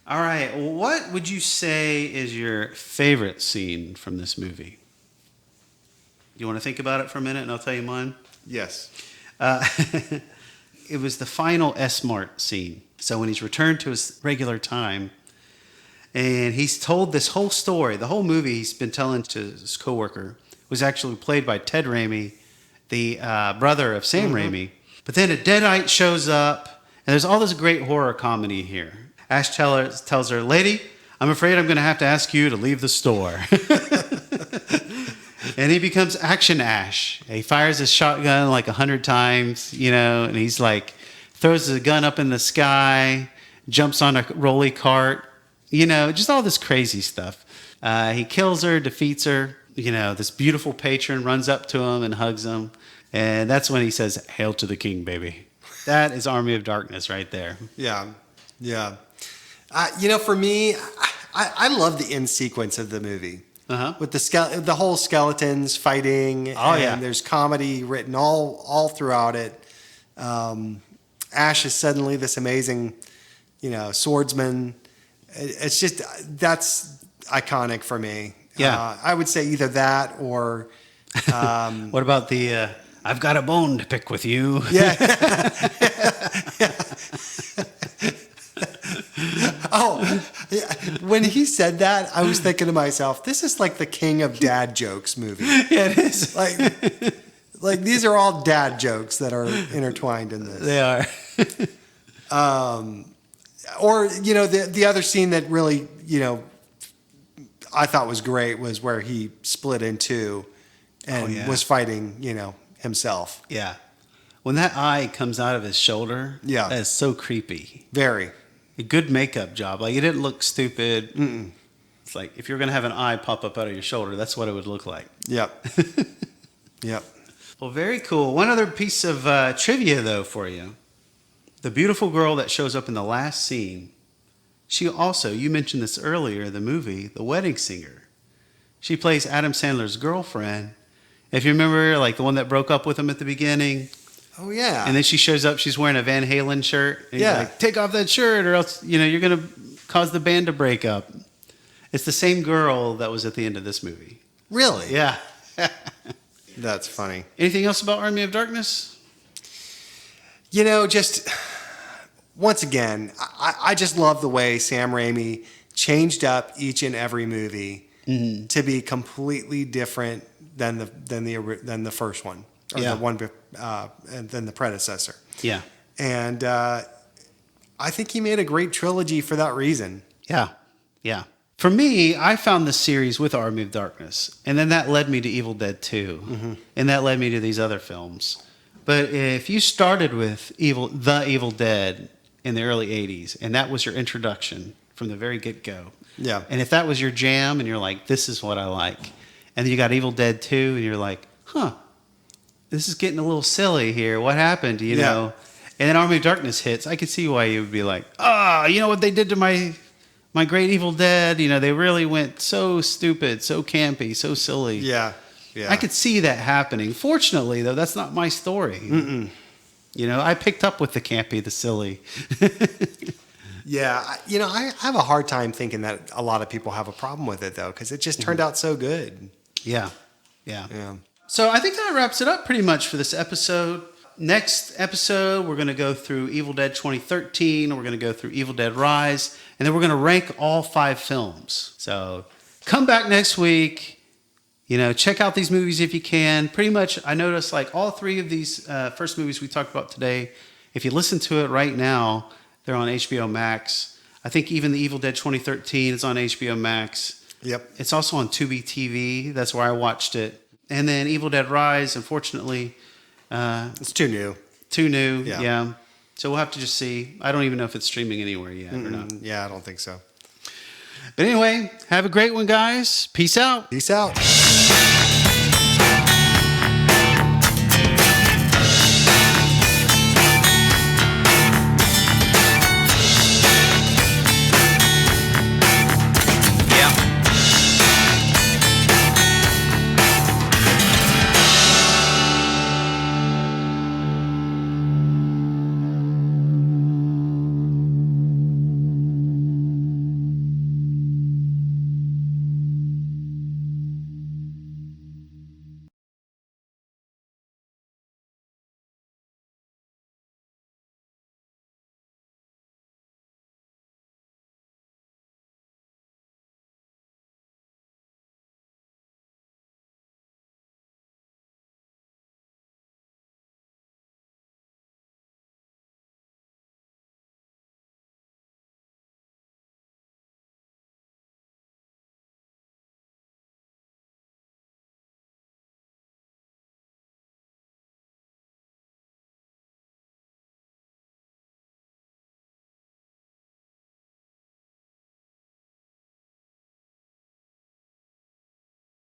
S1: All right. What would you say is your favorite scene from this movie? You want to think about it for a minute and I'll tell you mine?
S2: Yes.
S1: It was the final S-Mart scene. So when he's returned to his regular time, and he's told this whole story, the whole movie he's been telling to his coworker, was actually played by Ted Raimi, the brother of Sam Raimi. But then a deadite shows up, and there's all this great horror comedy here. Ash tells her, "Lady, I'm afraid I'm going to have to ask you to leave the store." And he becomes Action Ash. He fires his shotgun like 100 times, you know, and he's like throws the gun up in the sky, jumps on a rolly cart, just all this crazy stuff. He kills her, defeats her. This beautiful patron runs up to him and hugs him. And that's when he says, "Hail to the king, baby." That is Army of Darkness right there.
S2: Yeah. Yeah. For me, I love the end sequence of the movie.
S1: Uh-huh.
S2: With the whole skeletons fighting.
S1: Oh,
S2: and
S1: yeah.
S2: There's comedy written all throughout it. Ash is suddenly this amazing, swordsman. It's just, that's iconic for me.
S1: Yeah.
S2: I would say either that or...
S1: What about the, "I've got a bone to pick with you"?
S2: Yeah. Oh, yeah. When he said that, I was thinking to myself, this is like the king of dad jokes movie.
S1: Yeah, it is.
S2: Like these are all dad jokes that are intertwined in this.
S1: They are.
S2: Or, the other scene that really, I thought was great was where he split in two and was fighting, himself.
S1: Yeah. When that eye comes out of his shoulder, that is so creepy.
S2: Very.
S1: A good makeup job. Like, it didn't look stupid. Mm-mm. It's like, if you're going to have an eye pop up out of your shoulder, that's what it would look like.
S2: Yep. Yep.
S1: Well, very cool. One other piece of trivia, though, for you. The beautiful girl that shows up in the last scene, she also, you mentioned this earlier in the movie, The Wedding Singer. She plays Adam Sandler's girlfriend. If you remember, like the one that broke up with him at the beginning.
S2: Oh, yeah.
S1: And then she shows up, she's wearing a Van Halen shirt. And he's like, "Take off that shirt or else, you're going to cause the band to break up." It's the same girl that was at the end of this movie.
S2: Really?
S1: Yeah.
S2: That's funny.
S1: Anything else about Army of Darkness?
S2: Just once again, I just love the way Sam Raimi changed up each and every movie to be completely different than the first one, or the one than the predecessor.
S1: Yeah.
S2: And I think he made a great trilogy for that reason.
S1: Yeah. Yeah. For me, I found this series with Army of Darkness, and then that led me to Evil Dead 2, and that led me to these other films. But if you started with The Evil Dead in the early 80s, and that was your introduction from the very get-go, and if that was your jam, and you're like, "This is what I like," and then you got Evil Dead 2, and you're like, "This is getting a little silly here. What happened?" You know? And then Army of Darkness hits. I could see why you would be like, you know what they did to my great Evil Dead? They really went so stupid, so campy, so silly.
S2: Yeah.
S1: I could see that happening. Fortunately, though, that's not my story. Mm-mm. I picked up with the campy, the silly.
S2: Yeah. I have a hard time thinking that a lot of people have a problem with it, though, because it just turned out so good.
S1: Yeah. So I think that wraps it up pretty much for this episode. Next episode, we're going to go through Evil Dead 2013. We're going to go through Evil Dead Rise. And then we're going to rank all 5 films. So come back next week. Check out these movies if you can. Pretty much, I noticed like all 3 of these first movies we talked about today, if you listen to it right now, they're on HBO Max. I think even the Evil Dead 2013 is on HBO Max.
S2: Yep.
S1: It's also on Tubi TV. That's where I watched it. And then Evil Dead Rise, unfortunately...
S2: it's too new.
S1: Yeah. So we'll have to just see. I don't even know if it's streaming anywhere yet or not.
S2: Yeah, I don't think so.
S1: But anyway, have a great one, guys. Peace out.
S2: Peace out.